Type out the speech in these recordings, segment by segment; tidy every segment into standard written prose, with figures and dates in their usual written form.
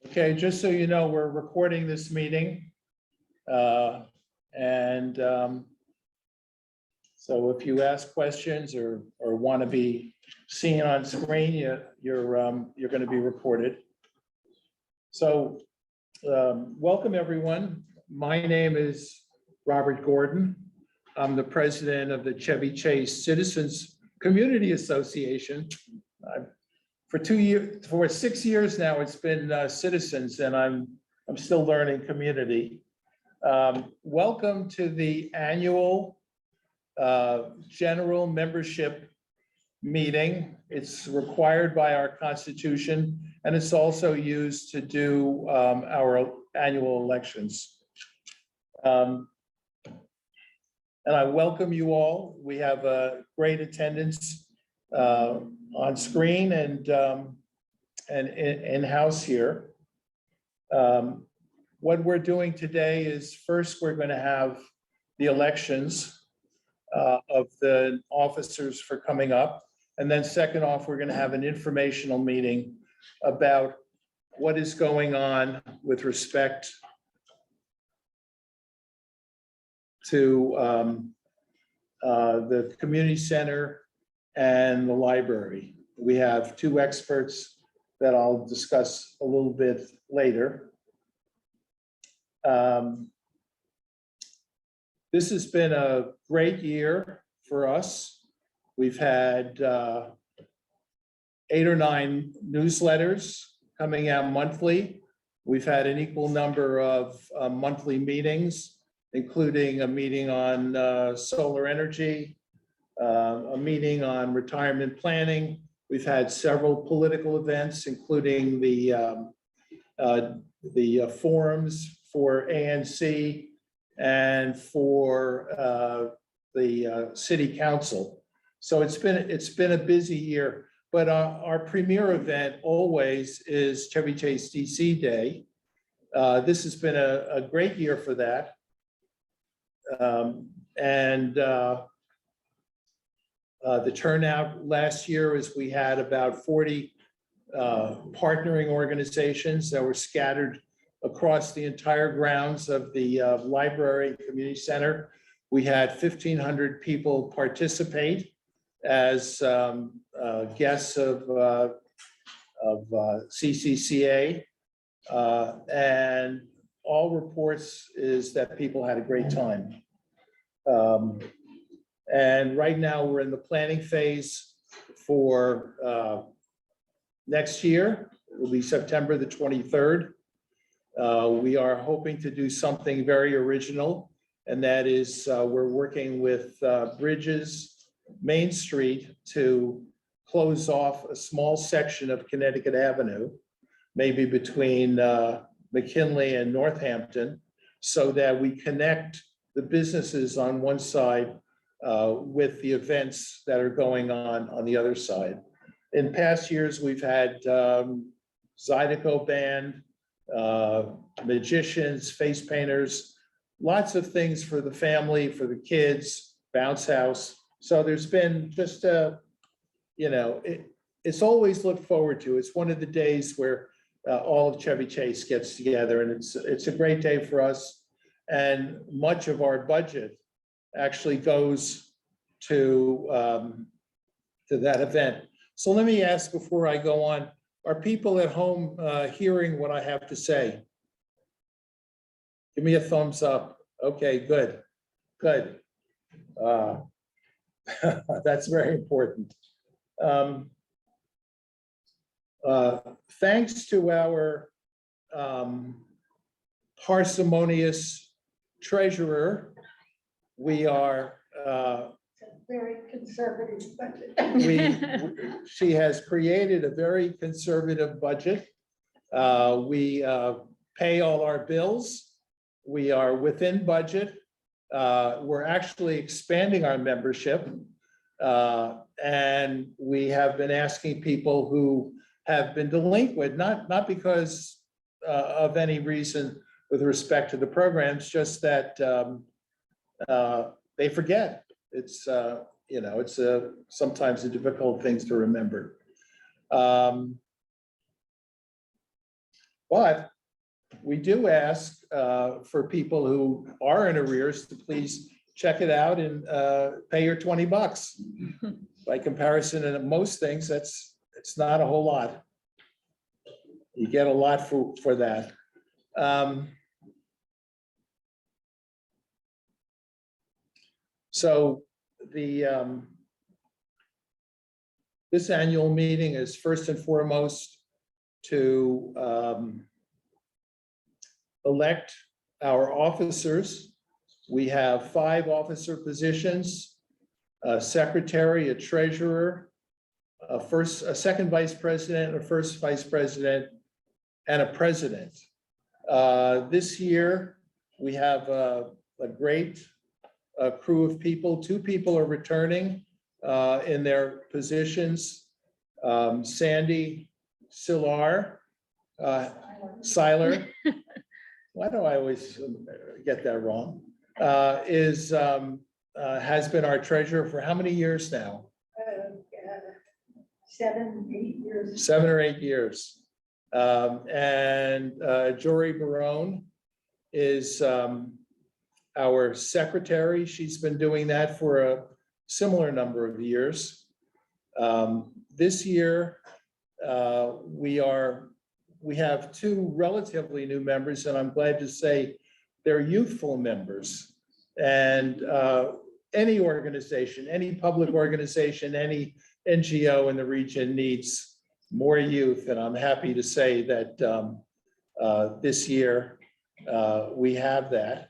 Okay, just so you know, we're recording this meeting. And so if you ask questions or want to be seen on screen, you're going to be recorded. So welcome, everyone. My name is Robert Gordon. I'm the president of the Chevy Chase Citizens Community Association. For 6 years now, it's been Citizens, and I'm still learning community. Welcome to the annual general membership meeting. It's required by our Constitution, and it's also used to do our annual elections. And I welcome you all. We have a great attendance on screen and in-house here. What we're doing today is, first, we're going to have the elections of the officers for coming up. And then second off, we're going to have an informational meeting about what is going on with respect to the community center and the library. We have two experts that I'll discuss a little bit later. This has been a great year for us. We've had 8 or 9 newsletters coming out monthly. We've had an equal number of monthly meetings, including a meeting on solar energy, a meeting on retirement planning. We've had several political events, including the forums for ANC and for the city council. So it's been a busy year, but our premier event always is Chevy Chase DC Day. This has been a great year for that. The turnout last year is we had about 40 partnering organizations that were scattered across the entire grounds of the library community center. We had 1,500 people participate as guests of CCCA, and all reports is that people had a great time. And right now we're in the planning phase for next year. It will be September the 23rd. We are hoping to do something very original, and that is we're working with Bridges Main Street to close off a small section of Connecticut Avenue, maybe between McKinley and Northampton, so that we connect the businesses on one side with the events that are going on the other side. In past years, we've had Zydeco Band, magicians, face painters, lots of things for the family, for the kids, bounce house. So there's been just it's always looked forward to. It's one of the days where all of Chevy Chase gets together, and it's a great day for us. And much of our budget actually goes to that event. So let me ask before I go on, are people at home hearing what I have to say? Give me a thumbs up. Okay, good. That's very important. Thanks to our parsimonious treasurer, we are very conservative budget. she has created a very conservative budget. We pay all our bills. We are within budget. We're actually expanding our membership. And we have been asking people who have been delinquent, not because of any reason with respect to the programs, just that they forget. It's sometimes a difficult thing to remember. But we do ask for people who are in arrears to please check it out and pay your $20. By comparison, in most things, it's not a whole lot. You get a lot for that. So this annual meeting is first and foremost to elect our officers. We have 5 officer positions: a secretary, a treasurer, a second vice president, a first vice president, and a president. This year, we have a great crew of people. 2 people are returning in their positions. Sandy Seiler. Why do I always get that wrong? Has been our treasurer for how many years now? 7, 8 years. 7 or 8 years. And Jory Barone is our secretary. She's been doing that for a similar number of years. This year, we have 2 relatively new members, and I'm glad to say they're youthful members. And any organization, any public organization, any NGO in the region needs more youth. And I'm happy to say that this year we have that.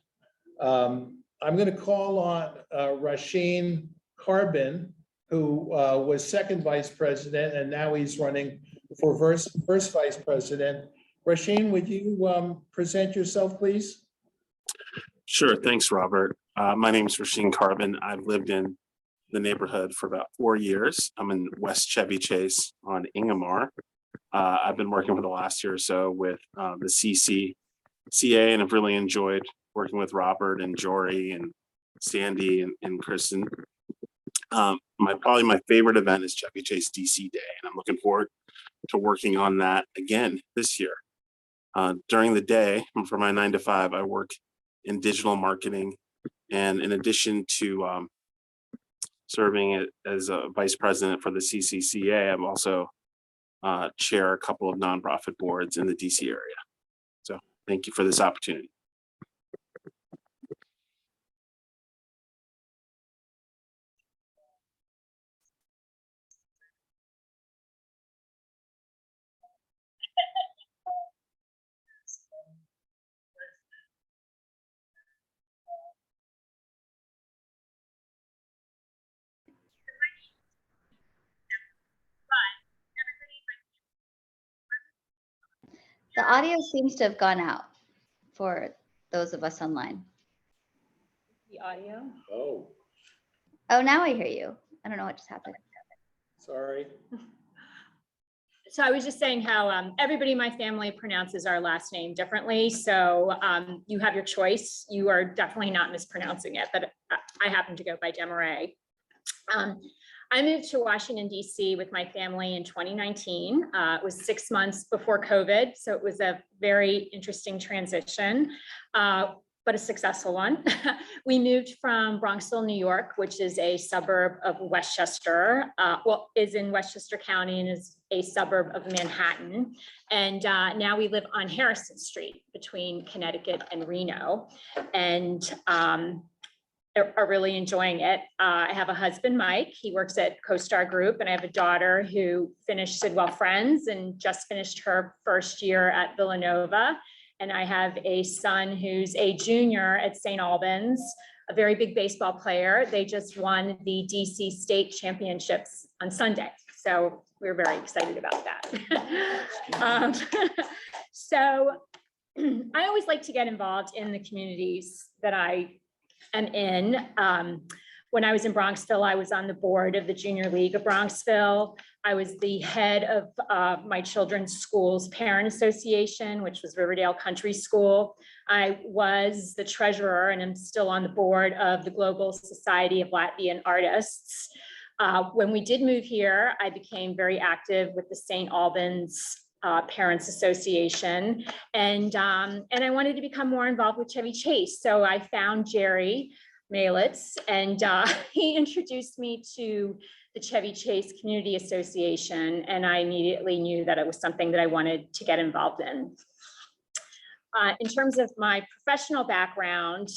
I'm going to call on Rasheen Carbon, who was second vice president, and now he's running for first vice president. Rasheen, would you present yourself, please? Sure. Thanks, Robert. My name is Rasheen Carbon. I've lived in the neighborhood for about 4 years. I'm in West Chevy Chase on Ingomar. I've been working for the last year or so with the CCCA, and I've really enjoyed working with Robert and Jory and Sandy and Kristen. Probably my favorite event is Chevy Chase DC Day, and I'm looking forward to working on that again this year. During the day, for my 9 to 5, I work in digital marketing, and in addition to serving as a vice president for the CCCA, I'm also chair a couple of nonprofit boards in the DC area. So thank you for this opportunity. The audio seems to have gone out for those of us online. The audio. Oh, Oh, now I hear you. I don't know what just happened. sorry. So I was just saying how everybody in my family pronounces our last name differently. So you have your choice. You are definitely not mispronouncing it, but I happen to go by Demaray. I moved to Washington, D.C. with my family in 2019. It was 6 months before COVID, so it was a very interesting transition, but a successful one. We moved from Bronxville, New York, which is a suburb of Westchester, is in Westchester County and is a suburb of Manhattan. And now we live on Harrison Street between Connecticut and Reno. And are really enjoying it. I have a husband, Mike. He works at CoStar Group, and I have a daughter who finished Sidwell Friends and just finished her first year at Villanova. And I have a son who's a junior at St. Albans, a very big baseball player. They just won the DC State Championships on Sunday. So we're very excited about that. So I always like to get involved in the communities that I am in. When I was in Bronxville, I was on the board of the Junior League of Bronxville. I was the head of my children's school's parent association, which was Riverdale Country School. I was the treasurer, and I'm still on the board of the Global Society of Latvian Artists. When we did move here, I became very active with the St. Albans Parents Association. And I wanted to become more involved with Chevy Chase. So I found Jerry Malitz, and he introduced me to the Chevy Chase Community Association, and I immediately knew that it was something that I wanted to get involved in. In terms of my professional background,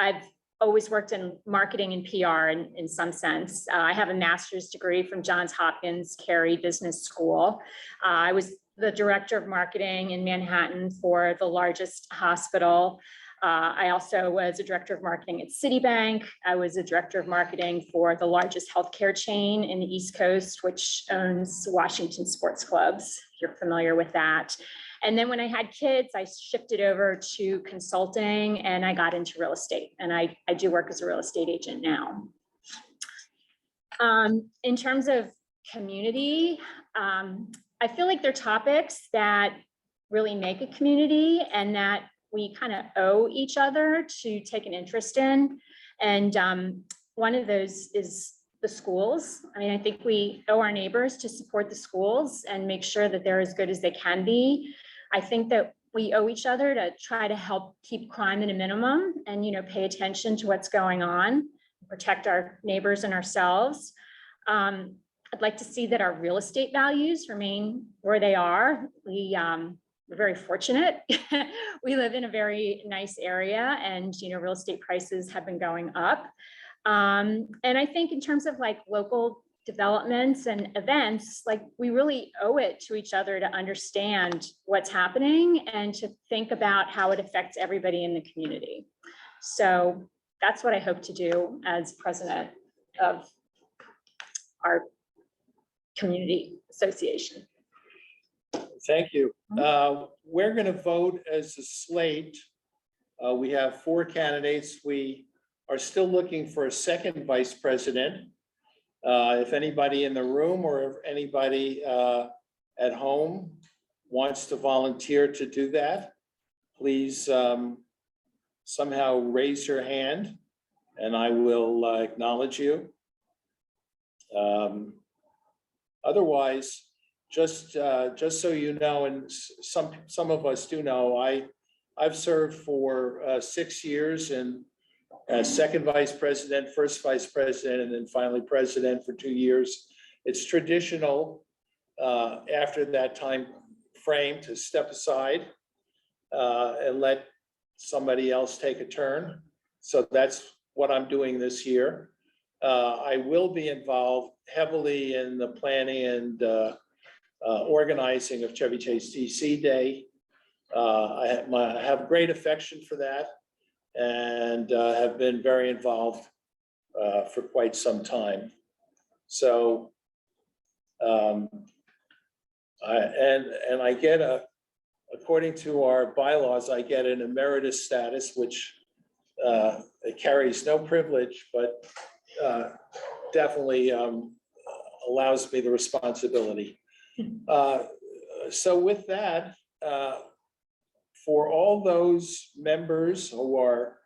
I've always worked in marketing and PR in some sense. I have a master's degree from Johns Hopkins Carey Business School. I was the director of marketing in Manhattan for the largest hospital. I also was a director of marketing at Citibank. I was a director of marketing for the largest healthcare chain in the East Coast, which owns Washington sports clubs, if you're familiar with that. And then when I had kids, I shifted over to consulting and I got into real estate. And I do work as a real estate agent now. In terms of community, I feel like they're topics that really make a community and that we kind of owe each other to take an interest in. And one of those is the schools. I mean, I think we owe our neighbors to support the schools and make sure that they're as good as they can be. I think that we owe each other to try to help keep crime at a minimum and, you know, pay attention to what's going on, protect our neighbors and ourselves. I'd like to see that our real estate values remain where they are. We're very fortunate. We live in a very nice area and, you know, real estate prices have been going up. And I think in terms of like local developments and events, like we really owe it to each other to understand what's happening and to think about how it affects everybody in the community. So that's what I hope to do as president of our community association. Thank you. We're going to vote as a slate. We have 4 candidates. We are still looking for a second vice president. If anybody in the room or if anybody at home wants to volunteer to do that, please somehow raise your hand and I will acknowledge you. Otherwise, just so you know, and some of us do know, I've served for 6 years and as second vice president, first vice president, and then finally president for 2 years. It's traditional after that time frame to step aside and let somebody else take a turn. So that's what I'm doing this year. I will be involved heavily in the planning and organizing of Chevy Chase DC Day. I have great affection for that and have been very involved for quite some time. So, I get according to our bylaws, I get an emeritus status, which it carries no privilege, but definitely allows me the responsibility. So with that, for all those members who are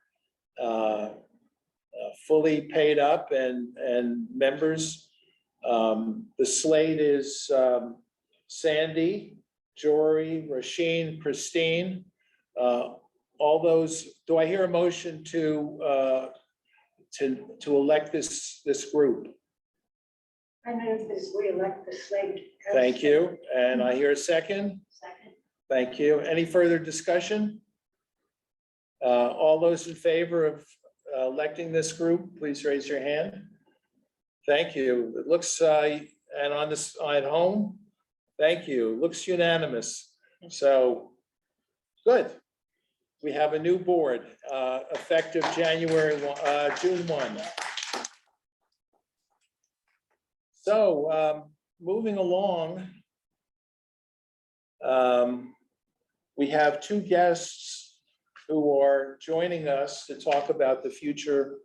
fully paid up and members, the slate is Sandy, Jory, Rasheen, Christine, all those. Do I hear a motion to elect this group? I move this, we elect the slate. Thank you. And I hear a second. Second. Thank you. Any further discussion? All those in favor of electing this group, please raise your hand. Thank you. It looks, and on this at home, thank you. Looks unanimous. So, good. We have a new board effective June 1. So, moving along, we have 2 guests who are joining us to talk about the future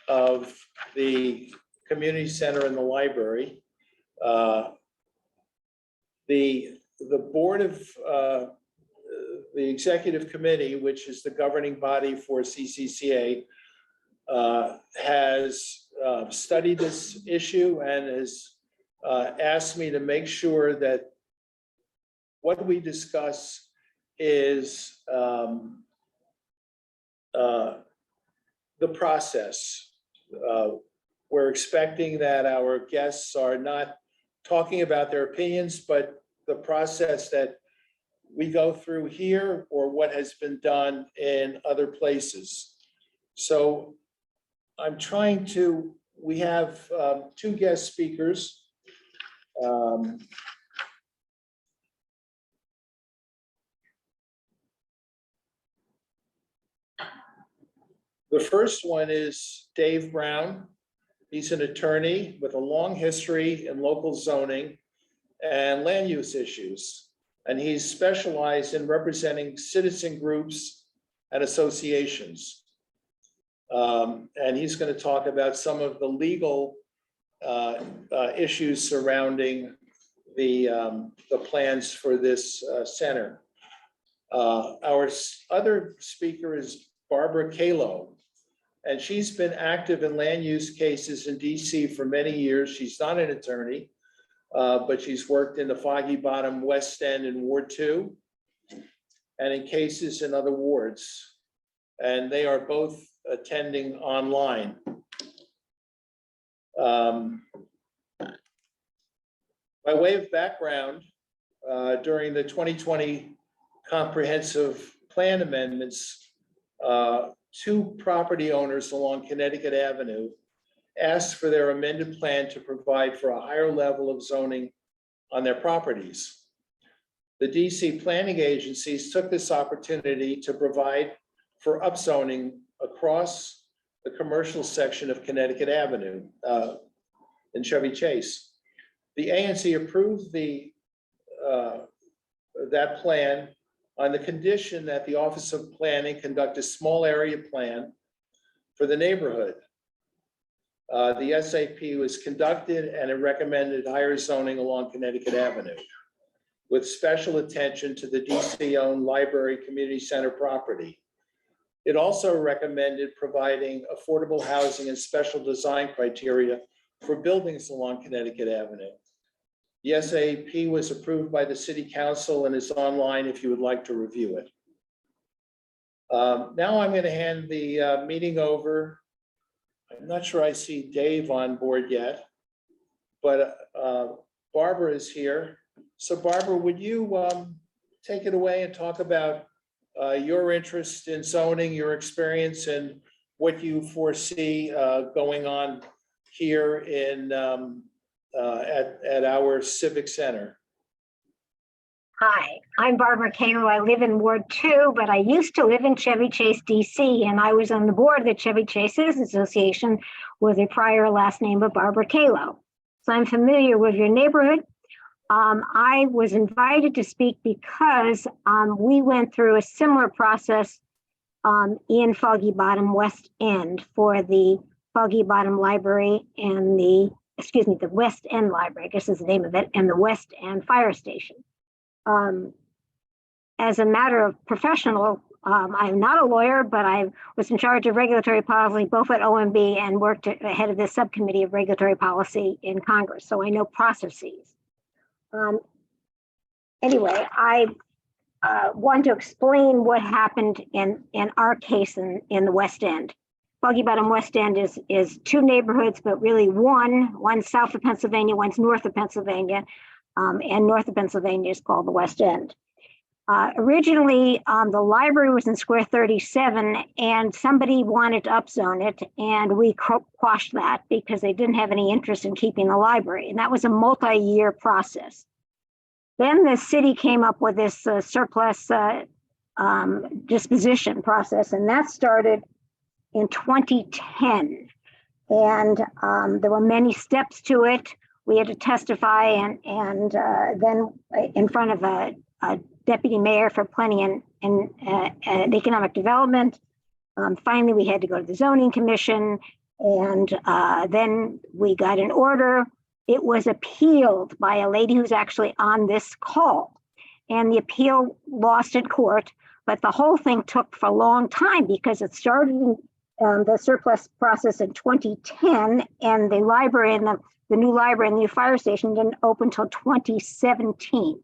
of the community center and the library. The board of the executive committee, which is the governing body for CCCA, has studied this issue and has asked me to make sure that what we discuss is the process. We're expecting that our guests are not talking about their opinions, but the process that we go through here or what has been done in other places. So we have two guest speakers. The first one is Dave Brown. He's an attorney with a long history in local zoning and land use issues. And he's specialized in representing citizen groups and associations. And he's going to talk about some of the legal issues surrounding the plans for this center. Our other speaker is Barbara Kalo, and she's been active in land use cases in DC for many years. She's not an attorney, but she's worked in the Foggy Bottom West End in Ward 2 and in cases in other wards. And they are both attending online. By way of background, during the 2020 comprehensive plan amendments, two property owners along Connecticut Avenue asked for their amended plan to provide for a higher level of zoning on their properties. The DC planning agencies took this opportunity to provide for upzoning across the commercial section of Connecticut Avenue in Chevy Chase. The ANC approved that plan on the condition that the Office of Planning conduct a small area plan for the neighborhood. The SAP was conducted and it recommended higher zoning along Connecticut Avenue with special attention to the DC-owned library community center property. It also recommended providing affordable housing and special design criteria for buildings along Connecticut Avenue. The SAP was approved by the City Council and is online if you would like to review it. Now I'm going to hand the meeting over. I'm not sure I see Dave on board yet, but Barbara is here. So Barbara, would you take it away and talk about your interest in zoning, your experience, and what you foresee going on here in at our Civic Center? Hi, I'm Barbara Cato. I live in Ward 2, but I used to live in Chevy Chase, DC, and I was on the board of the Chevy Chase Citizens Association with a prior last name of Barbara Cato. So I'm familiar with your neighborhood. I was invited to speak because we went through a similar process in Foggy Bottom West End for the Foggy Bottom Library and the West End Library, I guess is the name of it, and the West End Fire Station. As a matter of professional, I'm not a lawyer, but I was in charge of regulatory policy both at OMB and worked at the head of the subcommittee of regulatory policy in Congress. So I know processes. Anyway, I want to explain what happened in our case in the West End. Foggy Bottom West End is two neighborhoods, but really one's south of Pennsylvania, one's north of Pennsylvania, and north of Pennsylvania is called the West End. Originally, the library was in Square 37, and somebody wanted to upzone it, and we quashed that because they didn't have any interest in keeping the library, and that was a multi-year process. Then the city came up with this surplus disposition process, and that started in 2010. And there were many steps to it. We had to testify and then in front of a deputy mayor for planning and economic development. Finally, we had to go to the zoning commission, and then we got an order. It was appealed by a lady who's actually on this call, and the appeal lost in court, but the whole thing took for a long time because it started in the surplus process in 2010, and the library and the new library and the new fire station didn't open until 2017.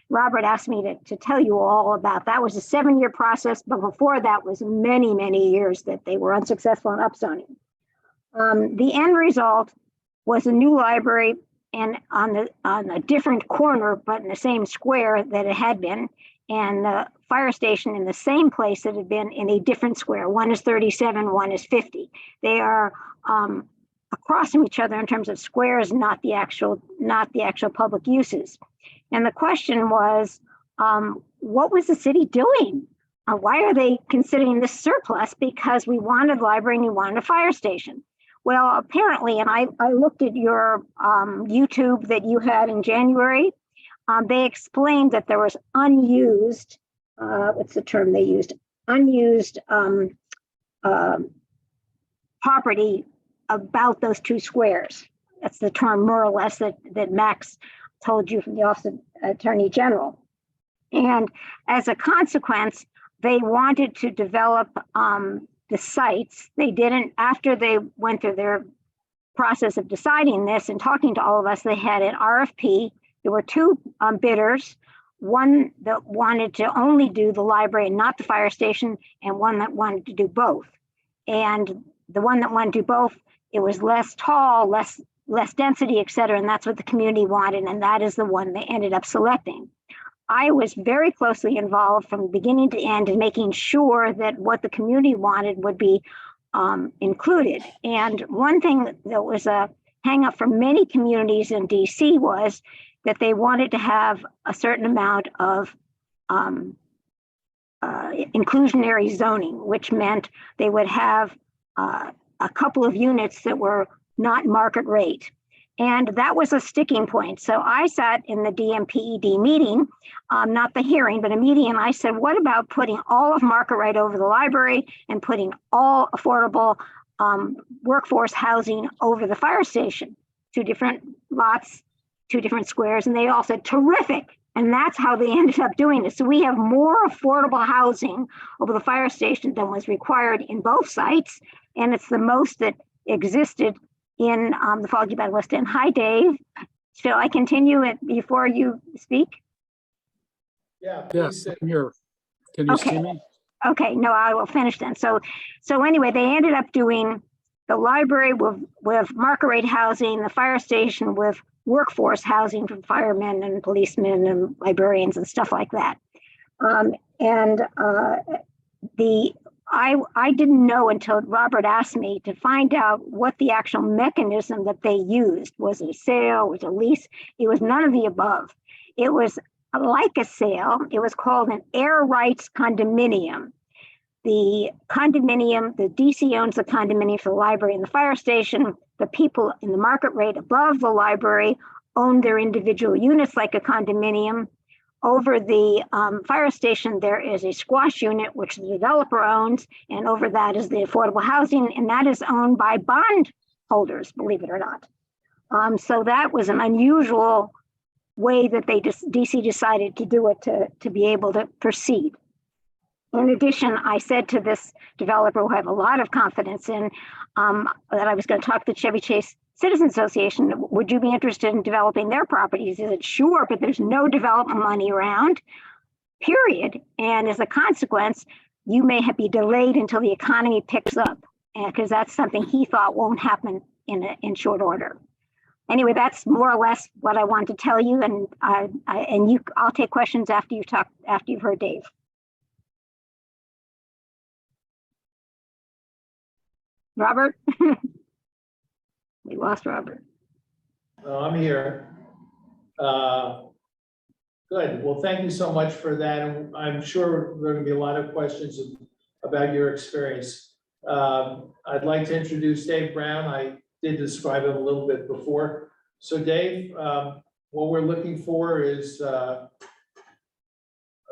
Robert asked me to tell you all about. That was a 7-year process, but before that was many, many years that they were unsuccessful in upzoning. The end result was a new library and on a different corner, but in the same square that it had been, and the fire station in the same place that had been in a different square. One is 37, one is 50. They are across from each other in terms of squares, not the actual public uses. And the question was, what was the city doing? Why are they considering this surplus? Because we wanted library and we wanted a fire station. Well, apparently, and I looked at your YouTube that you had in January, they explained that there was unused, what's the term they used? Unused property about those two squares. That's the term more or less that Max told you from the Office of Attorney General. And as a consequence, they wanted to develop the sites. They didn't, after they went through their process of deciding this and talking to all of us, they had an RFP. There were two bidders, one that wanted to only do the library and not the fire station, and one that wanted to do both. And the one that wanted to do both, it was less tall, less density, et cetera, and that's what the community wanted, and that is the one they ended up selecting. I was very closely involved from beginning to end in making sure that what the community wanted would be included. And one thing that was a hang up for many communities in DC was that they wanted to have a certain amount of inclusionary zoning, which meant they would have a couple of units that were not market rate. And that was a sticking point. So I sat in the DMPED meeting, not the hearing, but a meeting, and I said, what about putting all of market rate over the library and putting all affordable workforce housing over the fire station? 2 different lots, 2 different squares, and they all said, terrific. And that's how they ended up doing it. So we have more affordable housing over the fire station than was required in both sites. And it's the most that existed in the Foggy Bed West End. Hi, Dave. Shall I continue it before you speak? Yeah. Yes, please. I'm here. Can you see Okay. me? Okay, no, I will finish then. So anyway, they ended up doing the library with market rate housing, the fire station with workforce housing for firemen and policemen and librarians and stuff like that. I didn't know until Robert asked me to find out what the actual mechanism that they used. Was it a sale? Was it a lease? It was none of the above. It was like a sale. It was called an air rights condominium. The condominium, the DC owns the condominium for the library and the fire station. The people in the market rate above the library own their individual units like a condominium. Over the fire station, there is a squash unit, which the developer owns, and over that is the affordable housing, and that is owned by bond holders, believe it or not. So that was an unusual way that DC decided to do it to be able to proceed. In addition, I said to this developer who I have a lot of confidence in, that I was going to talk to the Chevy Chase Citizens Association. Would you be interested in developing their properties? He said, sure, but there's no development money around, period. And as a consequence, you may be delayed until the economy picks up, because that's something he thought won't happen in short order. Anyway, that's more or less what I want to tell you, and I'll take questions after you've heard Dave. Robert? We lost Robert. No, I'm here. Good. Well, thank you so much for that. And I'm sure there are going to be a lot of questions about your experience. I'd like to introduce Dave Brown. I did describe him a little bit before. So Dave, what we're looking for is a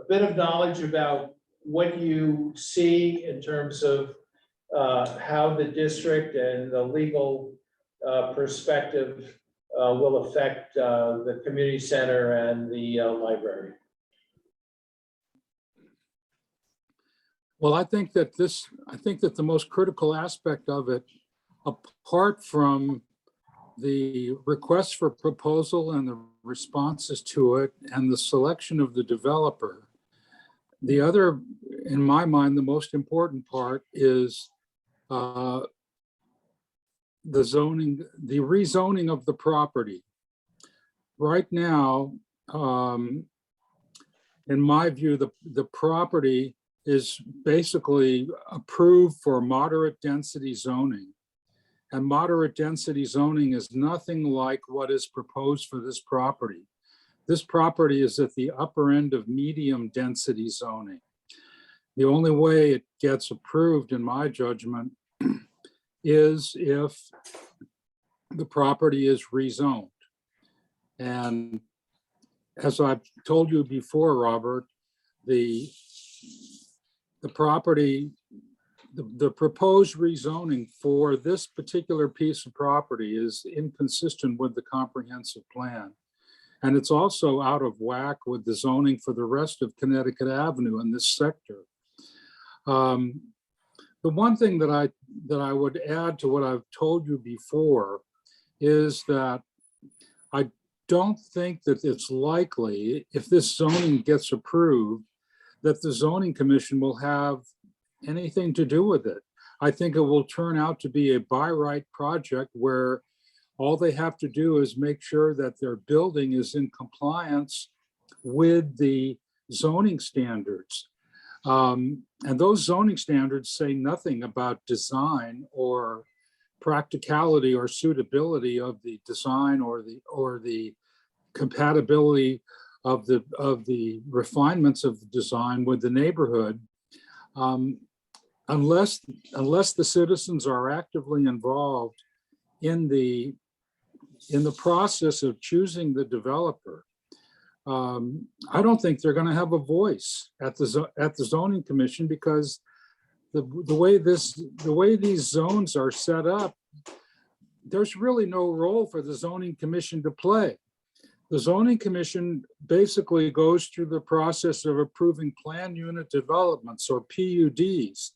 bit of knowledge about what you see in terms of how the district and the legal perspective will affect the community center and the library. Well, I think that the most critical aspect of it, apart from the request for proposal and the responses to it and the selection of the developer. The other, in my mind, the most important part is the rezoning of the property. Right now, in my view, the property is basically approved for moderate density zoning. And moderate density zoning is nothing like what is proposed for this property. This property is at the upper end of medium density zoning. The only way it gets approved, in my judgment, is if the property is rezoned. And as I've told you before, Robert, the property, the proposed rezoning for this particular piece of property is inconsistent with the comprehensive plan. And it's also out of whack with the zoning for the rest of Connecticut Avenue in this sector. The one thing that I would add to what I've told you before is that I don't think that it's likely, if this zoning gets approved, that the zoning commission will have anything to do with it. I think it will turn out to be a by right project where all they have to do is make sure that their building is in compliance with the zoning standards. And those zoning standards say nothing about design or practicality or suitability of the design or the compatibility of the refinements of the design with the neighborhood. Unless the citizens are actively involved in the process of choosing the developer, I don't think they're going to have a voice at the zoning commission, because the way these zones are set up, there's really no role for the zoning commission to play. The zoning commission basically goes through the process of approving plan unit developments, or PUDs,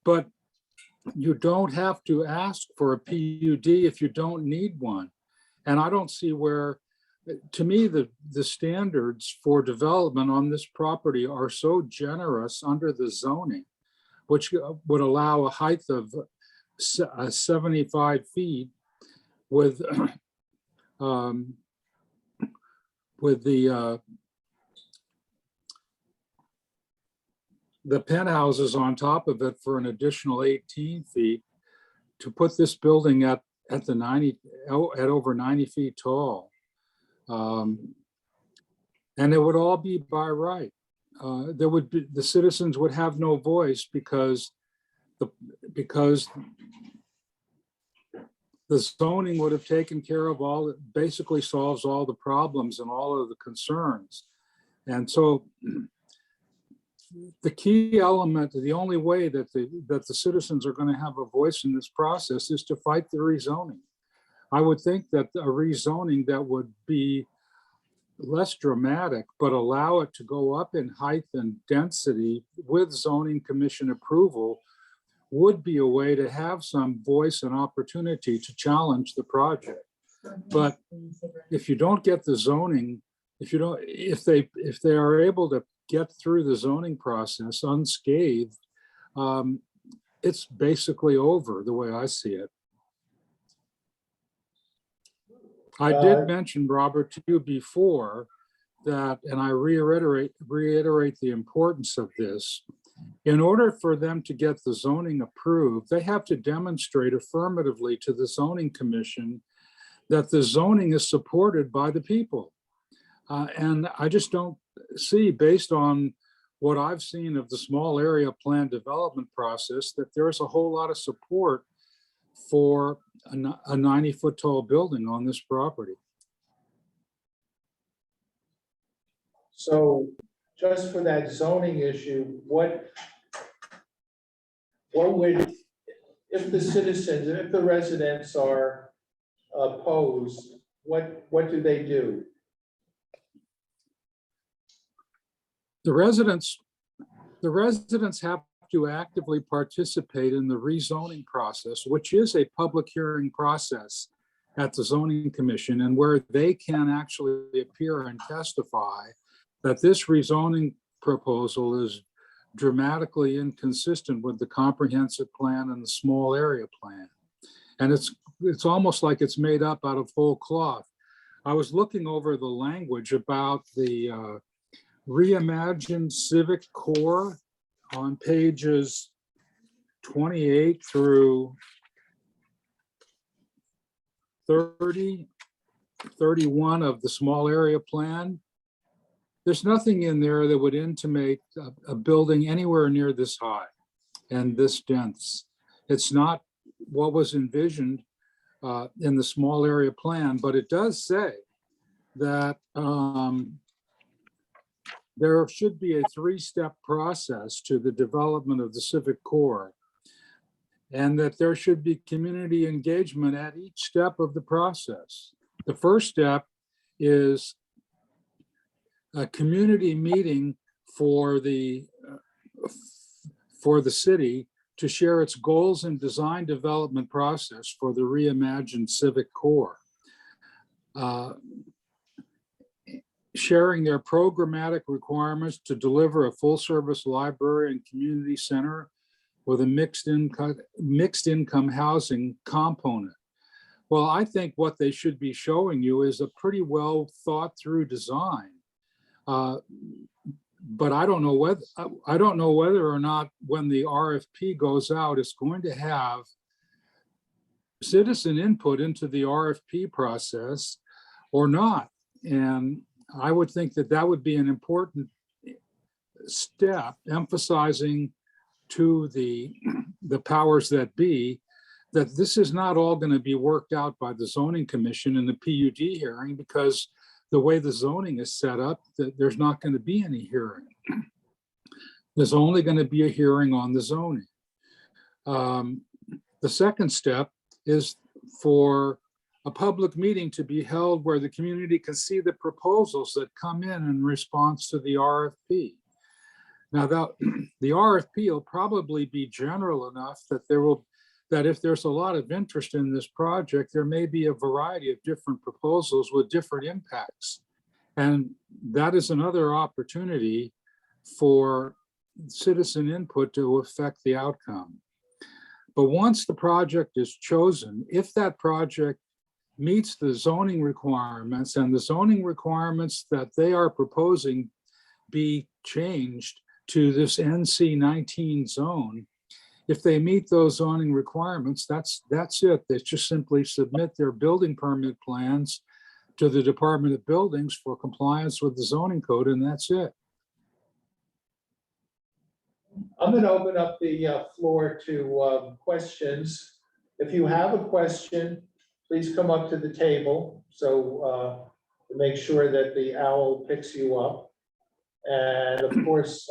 but you don't have to ask for a PUD if you don't need one. And I don't see where, to me, the standards for development on this property are so generous under the zoning, which would allow a height of 75 feet with the penthouses on top of it for an additional 18 feet, to put this building at over 90 feet tall. And it would all be by right. The citizens would have no voice, because the zoning would have taken care of basically solves all the problems and all of the concerns. And so the key element, the only way that the citizens are going to have a voice in this process is to fight the rezoning. I would think that a rezoning that would be less dramatic, but allow it to go up in height and density with zoning commission approval, would be a way to have some voice and opportunity to challenge the project. But if you don't get the zoning, if they are able to get through the zoning process unscathed, it's basically over, the way I see it. I did mention, Robert, to you before that, and I reiterate the importance of this. In order for them to get the zoning approved, they have to demonstrate affirmatively to the zoning commission that the zoning is supported by the people. And I just don't see, based on what I've seen of the small area plan development process, that there's a whole lot of support for a 90-foot tall building on this property. So just for that zoning issue, what would, if the residents are opposed, what do they do? The residents have to actively participate in the rezoning process, which is a public hearing process. at the zoning commission, and where they can actually appear and testify that this rezoning proposal is dramatically inconsistent with the comprehensive plan and the small area plan. And it's almost like it's made up out of whole cloth. I was looking over the language about the reimagined civic core on pages 28 through 30, 31 of the small area plan. There's nothing in there that would intimate a building anywhere near this high and this dense. It's not what was envisioned in the small area plan, but it does say that there should be a 3-step process to the development of the civic core, and that there should be community engagement at each step of the process. The first step is a community meeting for the city to share its goals and design development process for the reimagined civic core. Sharing their programmatic requirements to deliver a full-service library and community center with a mixed income housing component. Well, I think what they should be showing you is a pretty well thought through design. But I don't know whether or not when the RFP goes out, it's going to have citizen input into the RFP process or not. And I would think that that would be an important step, emphasizing to the powers that be that this is not all going to be worked out by the zoning commission in the PUD hearing, because the way the zoning is set up, that there's not going to be any hearing. There's only going to be a hearing on the zoning. The second step is for a public meeting to be held where the community can see the proposals that come in response to the RFP. Now, the RFP will probably be general enough that if there's a lot of interest in this project, there may be a variety of different proposals with different impacts. And that is another opportunity for citizen input to affect the outcome. But once the project is chosen, if that project meets the zoning requirements and the zoning requirements that they are proposing be changed to this NC 19 zone, if they meet those zoning requirements, that's it. They just simply submit their building permit plans to the Department of Buildings for compliance with the zoning code, and that's it. I'm going to open up the floor to questions. If you have a question, please come up to the table so to make sure that the owl picks you up. And of course,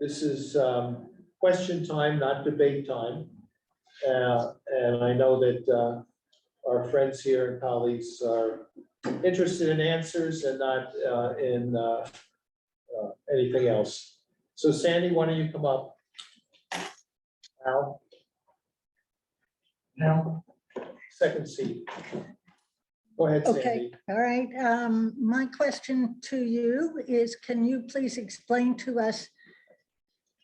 this is question time, not debate time. And I know that our friends here and colleagues are interested in answers and not in anything else. So Sandy, why don't you come up? Al? Al? Second seat. Go ahead, Sandy. Okay, all right. My question to you is, can you please explain to us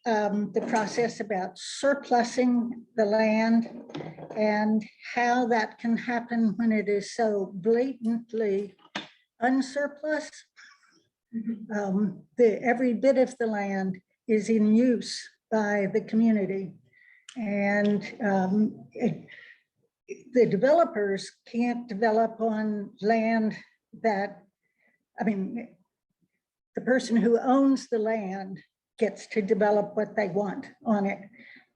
the process about surplusing the land and how that can happen when it is so blatantly unsurplus? Every bit of the land is in use by the community, and the developers can't develop on land that, I mean, the person who owns the land gets to develop what they want on it.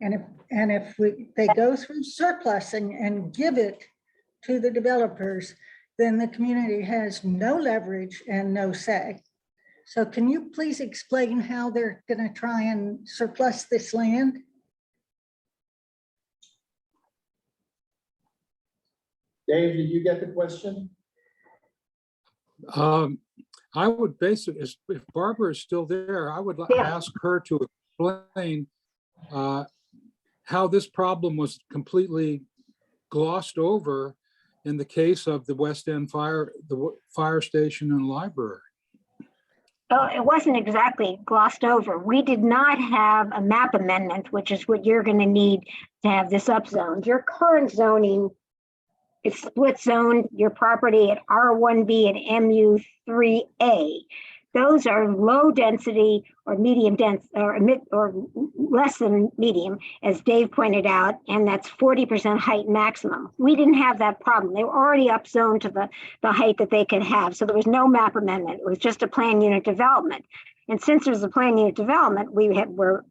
And if they go through surplusing and give it to the developers, then the community has no leverage and no say. So can you please explain how they're going to try and surplus this land? Dave, did you get the question? I would basically, if Barbara is still there, I would ask her to explain how this problem was completely glossed over in the case of the West End fire, fire station and library? Oh, it wasn't exactly glossed over. We did not have a map amendment, which is what you're going to need to have this upzoned. Your current zoning, it's split zoned your property at R1B and MU3A. Those are low density or medium dense or less than medium, as Dave pointed out, and that's 40% height maximum. We didn't have that problem. They were already upzoned to the height that they could have. So there was no map amendment. It was just a plan unit development. And since there's a plan unit development, were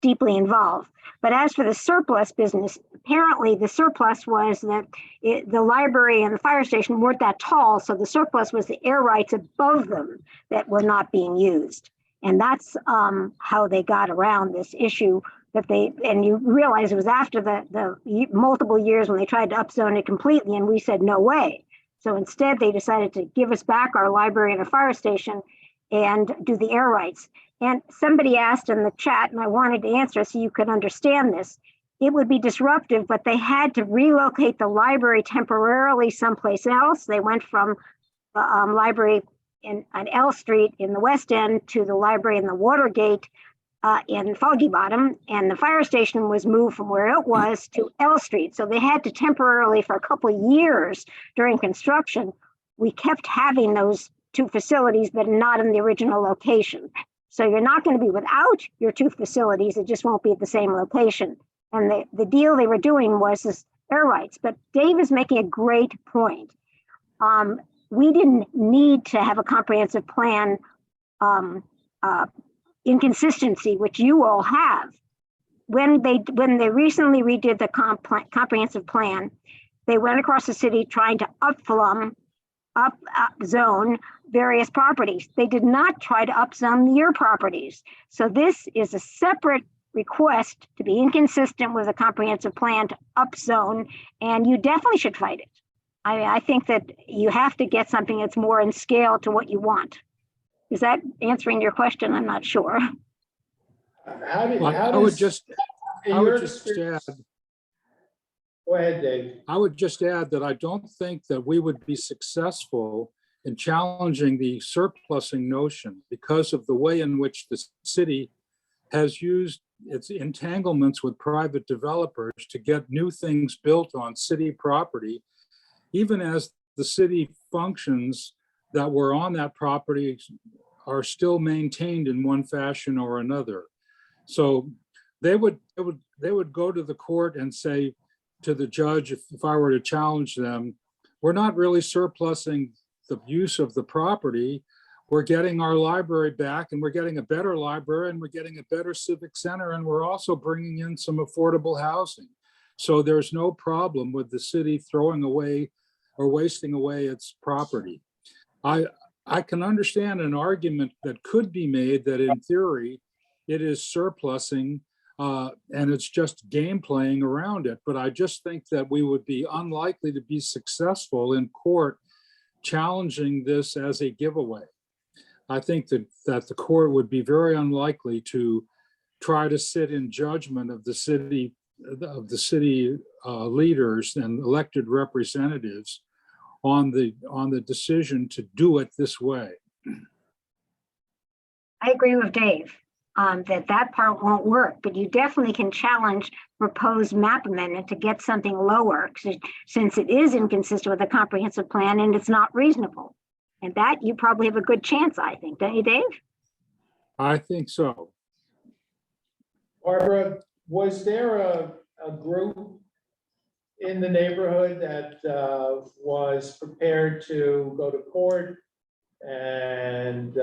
deeply involved. But as for the surplus business, apparently the surplus was that the library and the fire station weren't that tall, so the surplus was the air rights above them that were not being used. And that's how they got around this issue and you realize it was after the multiple years when they tried to upzone it completely, and we said, no way. So instead, they decided to give us back our library and a fire station and do the air rights. And somebody asked in the chat, and I wanted to answer so you could understand this. It would be disruptive, but they had to relocate the library temporarily someplace else. They went from the library on L Street in the West End to the library in the Watergate in Foggy Bottom, and the fire station was moved from where it was to L Street. So they had to temporarily, for a couple of years during construction, we kept having those two facilities, but not in the original location. So you're not going to be without your two facilities. It just won't be at the same location. And the deal they were doing was this air rights. But Dave is making a great point. We didn't need to have a comprehensive plan inconsistency, which you all have. When they recently redid the comprehensive plan, they went across the city trying to upzone various properties. They did not try to upzone your properties. So this is a separate request to be inconsistent with a comprehensive plan to upzone, and you definitely should fight it. I think that you have to get something that's more in scale to what you want. Is that answering your question? I'm not sure. I would just add. Go ahead, Dave. I would just add that I don't think that we would be successful in challenging the surplusing notion because of the way in which the city has used its entanglements with private developers to get new things built on city property, even as the city functions that were on that property are still maintained in one fashion or another. So they would go to the court and say to the judge, if I were to challenge them, we're not really surplusing the use of the property. We're getting our library back, and we're getting a better library, and we're getting a better civic center, and we're also bringing in some affordable housing. So there's no problem with the city throwing away or wasting away its property. I can understand an argument that could be made that in theory, it is surplusing and it's just game playing around it. But I just think that we would be unlikely to be successful in court challenging this as a giveaway. I think that the court would be very unlikely to try to sit in judgment of the city leaders and elected representatives on the decision to do it this way. I agree with Dave that part won't work, but you definitely can challenge proposed map amendment to get something lower, since it is inconsistent with the comprehensive plan and it's not reasonable. And that you probably have a good chance, I think, don't you, Dave? I think so. Barbara, was there a group in the neighborhood that was prepared to go to court and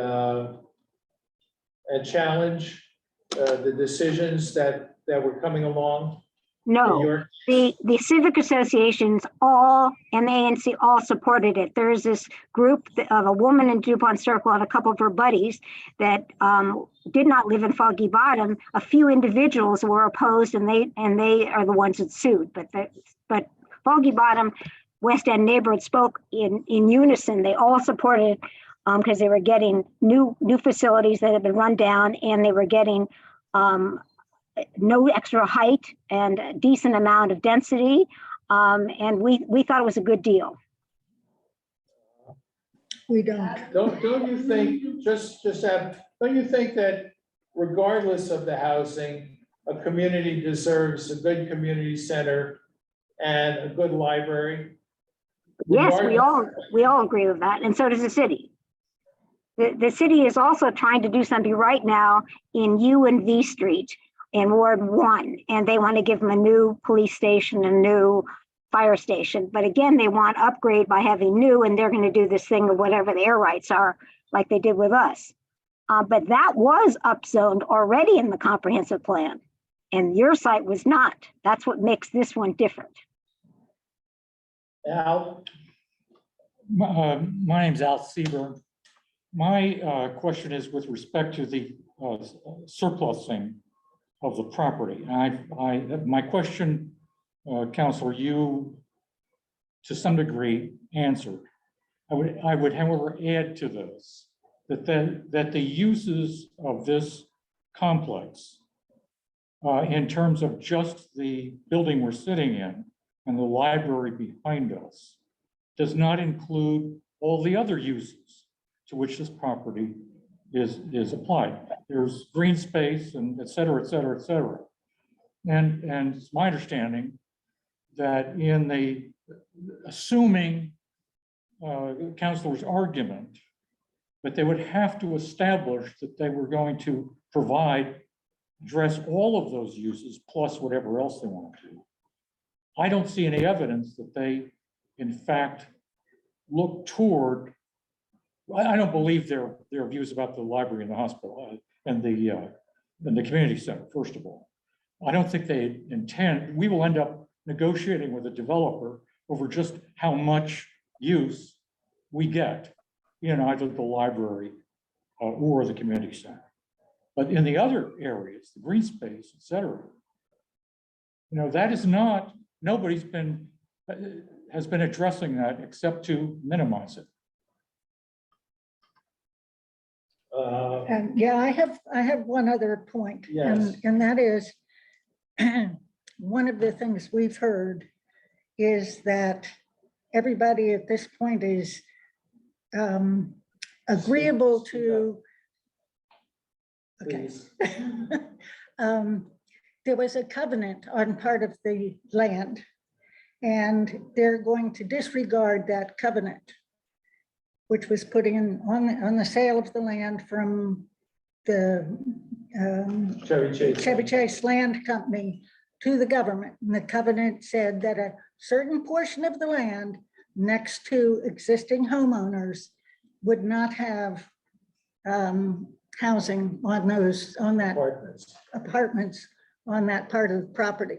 challenge the decisions that were coming along? No, the civic associations all and the ANC all supported it. There's this group of a woman in DuPont Circle and a couple of her buddies that did not live in Foggy Bottom. A few individuals were opposed, and they are the ones that sued. But Foggy Bottom West End neighborhood spoke in unison. They all supported it because they were getting new facilities that had been run down, and they were getting no extra height and a decent amount of density. And we thought it was a good deal. We don't. Don't you think, don't you think that regardless of the housing, a community deserves a good community center and a good library? Yes, we all agree with that, and so does the city. The city is also trying to do something right now in U and V Street in Ward 1, and they want to give them a new police station, a new fire station. But again, they want upgrade by having new, and they're going to do this thing of whatever the air rights are, like they did with us. But that was upzoned already in the comprehensive plan, and your site was not. That's what makes this one different. Al? My name's Al Seaburn. My question is with respect to the surplusing of the property. My question, Counselor, you to some degree answered. I would however add to this that the uses of this complex in terms of just the building we're sitting in and the library behind us does not include all the other uses to which this property is applied. There's green space and et cetera, et cetera, et cetera. And it's my understanding that in the assuming Counselor's argument that they would have to establish that they were going to address all of those uses plus whatever else they want to. I don't see any evidence that they, in fact, look toward. I don't believe their views about the library and the hospital and the community center. First of all, I don't think they intend. We will end up negotiating with a developer over just how much use we get in either the library or the community center. But in the other areas, the green space, et cetera, that is not. Nobody's has been addressing that except to minimize it. And yeah, I have one other point. Yes. And that is one of the things we've heard is that everybody at this point is agreeable to. Okay. There was a covenant on part of the land, and they're going to disregard that covenant, which was put in on the sale of the land from the Chevy Chase Land Company to the government. And the covenant said that a certain portion of the land next to existing homeowners would not have housing on that apartments on that part of the property.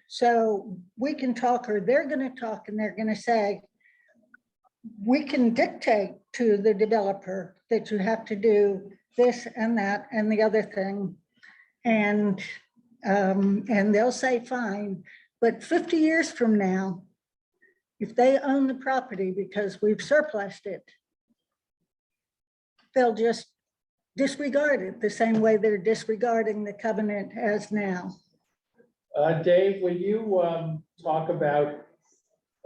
So we can talk, or they're going to talk, and they're going to say, we can dictate to the developer that you have to do this and that and the other thing, and they'll say fine. But 50 years from now, if they own the property because we've surplused it, they'll just disregard it the same way they're disregarding the covenant as now. Dave, will you talk about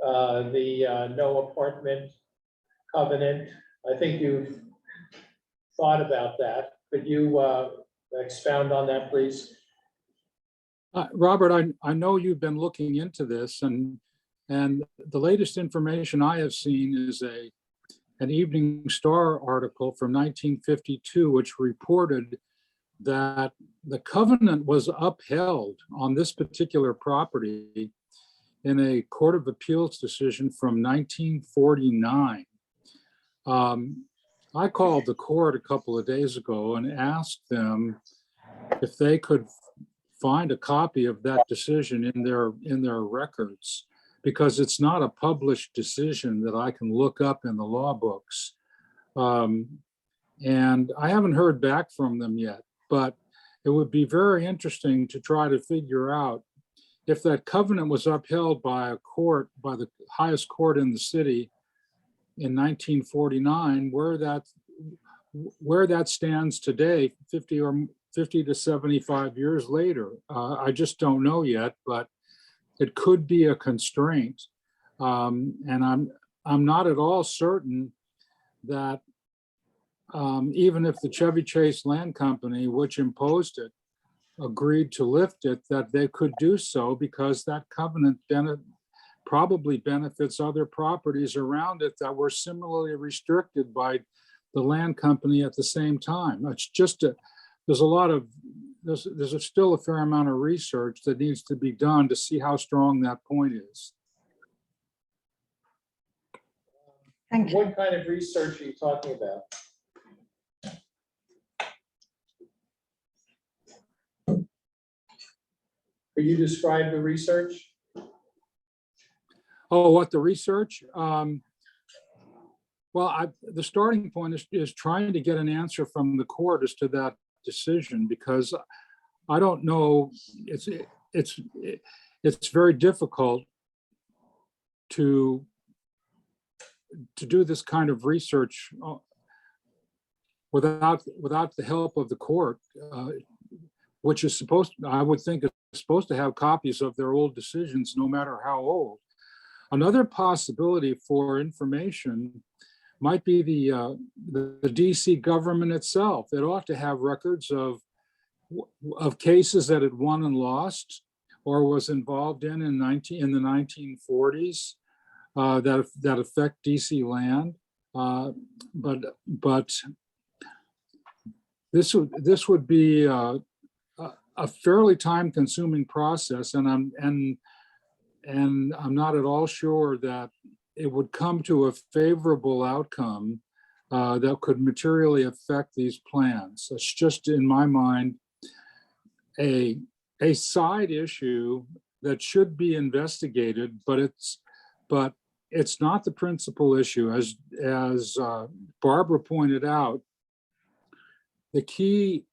the no apartment covenant? I think you've thought about that. Could you expound on that, please? Robert, I know you've been looking into this, and the latest information I have seen is an Evening Star article from 1952, which reported that the covenant was upheld on this particular property in a Court of Appeals decision from 1949. I called the court a couple of days ago and asked them if they could find a copy of that decision in their records, because it's not a published decision that I can look up in the law books. And I haven't heard back from them yet, but it would be very interesting to try to figure out if that covenant was upheld by a court, by the highest court in the city in 1949, where that stands today, 50 to 75 years later. I just don't know yet, but it could be a constraint. And I'm not at all certain that even if the Chevy Chase Land Company, which imposed it, agreed to lift it, that they could do so, because that covenant probably benefits other properties around it that were similarly restricted by the land company at the same time. It's just there's still a fair amount of research that needs to be done to see how strong that point is. Thank you. What kind of research are you talking about? Could you describe the research? Oh, what the research? Well, the starting point is trying to get an answer from the court as to that decision, because I don't know, it's very difficult to do this kind of research without the help of the court, which is I would think is supposed to have copies of their old decisions, no matter how old. Another possibility for information might be the DC government itself. It ought to have records of cases that it won and lost, or was involved in the 1940s that affect DC land. But this would be a fairly time-consuming process, and I'm not at all sure that it would come to a favorable outcome that could materially affect these plans. It's just, in my mind, a side issue that should be investigated, but it's not the principal issue. As Barbara pointed out, the key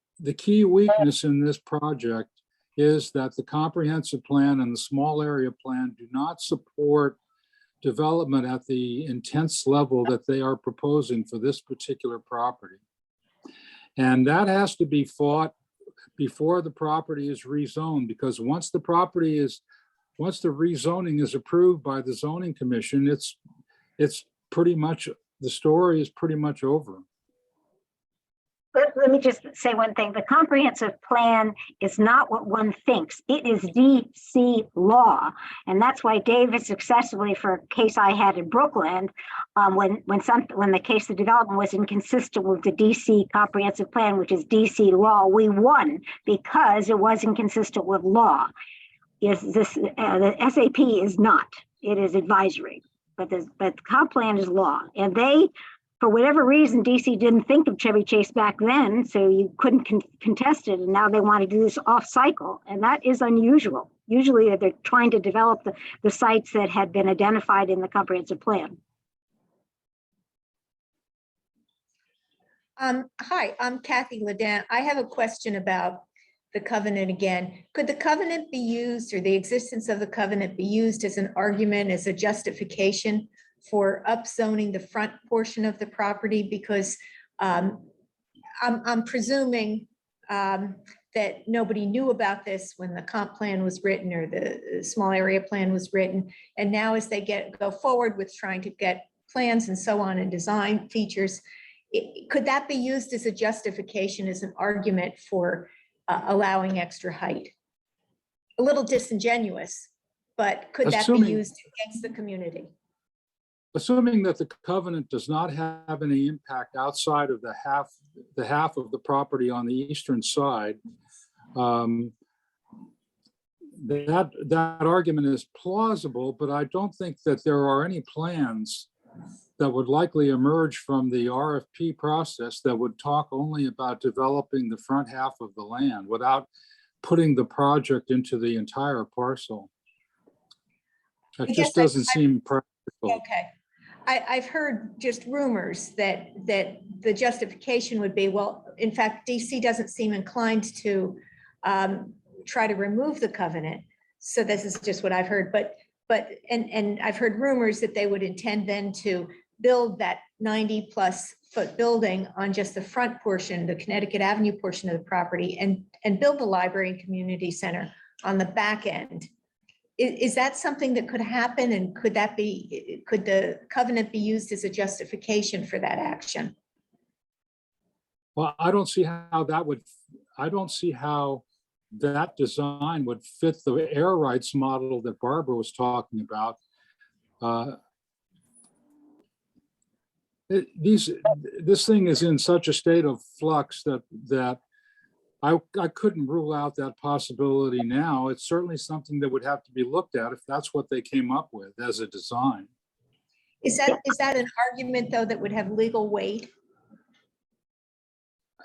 weakness in this project is that the comprehensive plan and the small area plan do not support development at the intense level that they are proposing for this particular property. And that has to be fought before the property is rezoned, because once the rezoning is approved by the zoning commission, it's pretty much, the story is pretty much over. Let me just say one thing. The comprehensive plan is not what one thinks. It is DC law. And that's why David successfully, for a case I had in Brooklyn, when the case of development was inconsistent with the DC comprehensive plan, which is DC law, we won because it was inconsistent with law. The SAP is not. It is advisory, but the comp plan is law. And they, for whatever reason, DC didn't think of Chevy Chase back then, so you couldn't contest it, and now they want to do this off cycle, and that is unusual. Usually they're trying to develop the sites that had been identified in the comprehensive plan. Hi, I'm Kathy Ledin. I have a question about the covenant again. Could the covenant be used, or the existence of the covenant be used as an argument, as a justification for upzoning the front portion of the property? Because I'm presuming that nobody knew about this when the comp plan was written or the small area plan was written. And now as they go forward with trying to get plans and so on and design features, could that be used as a justification, as an argument for allowing extra height? A little disingenuous, but could that be used against the community? Assuming that the covenant does not have any impact outside of the half of the property on the eastern side, that argument is plausible, but I don't think that there are any plans that would likely emerge from the RFP process that would talk only about developing the front half of the land without putting the project into the entire parcel. That just doesn't seem practical. Okay. I've heard just rumors that the justification would be, well, in fact, DC doesn't seem inclined to try to remove the covenant. So this is just what I've heard, but I've heard rumors that they would intend then to build that 90+ foot building on just the front portion, the Connecticut Avenue portion of the property, and build the library and community center on the back end. Is that something that could happen, and could the covenant be used as a justification for that action? Well, I don't see how that design would fit the air rights model that Barbara was talking about. This thing is in such a state of flux that I couldn't rule out that possibility now. It's certainly something that would have to be looked at if that's what they came up with as a design. Is that an argument, though, that would have legal weight?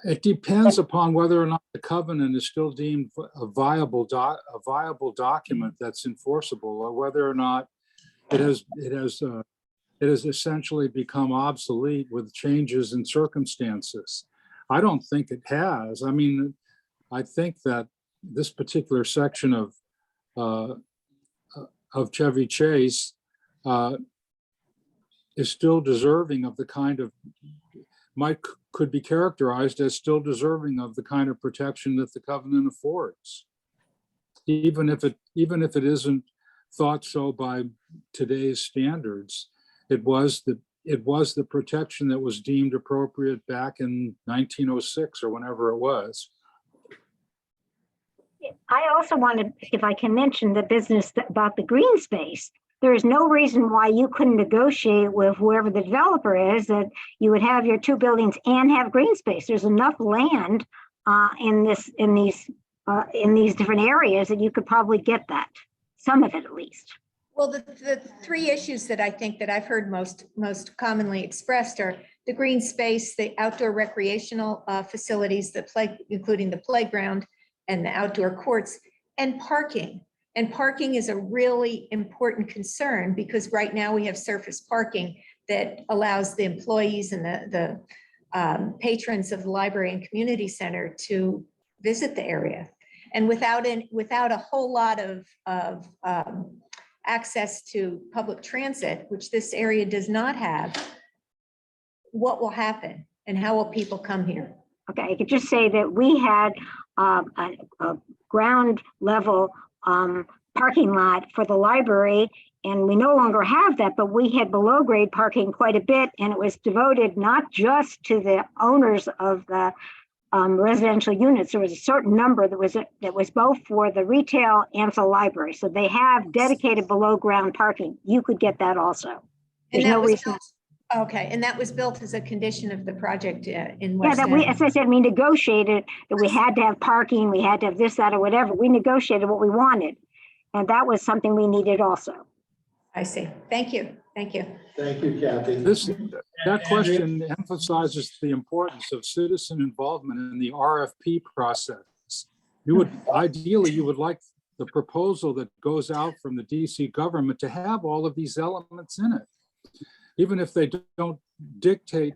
It depends upon whether or not the covenant is still deemed a viable document that's enforceable, or whether or not it has essentially become obsolete with changes in circumstances. I don't think it has. I mean, I think that this particular section of Chevy Chase is still deserving of the kind of, could be characterized as still deserving of the kind of protection that the covenant affords, even if it isn't thought so by today's standards. It was the protection that was deemed appropriate back in 1906 or whenever it was. I also wanted, if I can mention the business about the green space, there is no reason why you couldn't negotiate with whoever the developer is that you would have your two buildings and have green space. There's enough land in these different areas that you could probably get that, some of it at least. Well, the three issues that I think that I've heard most commonly expressed are the green space, the outdoor recreational facilities, including the playground and the outdoor courts, and parking. And parking is a really important concern because right now we have surface parking that allows the employees and the patrons of the library and community center to visit the area. And without a whole lot of access to public transit, which this area does not have, what will happen and how will people come here? Okay, I could just say that we had a ground level parking lot for the library, and we no longer have that, but we had below grade parking quite a bit, and it was devoted not just to the owners of the residential units. There was a certain number that was both for the retail and for the library. So they have dedicated below ground parking. You could get that also. There's no reason. Okay, and that was built as a condition of the project in West End. As I said, we negotiated that we had to have parking, we had to have this, that, or whatever. We negotiated what we wanted. And that was something we needed also. I see. Thank you. Thank you. Thank you, Kathy. That question emphasizes the importance of citizen involvement in the RFP process. Ideally, you would like the proposal that goes out from the DC government to have all of these elements in it. Even if they don't dictate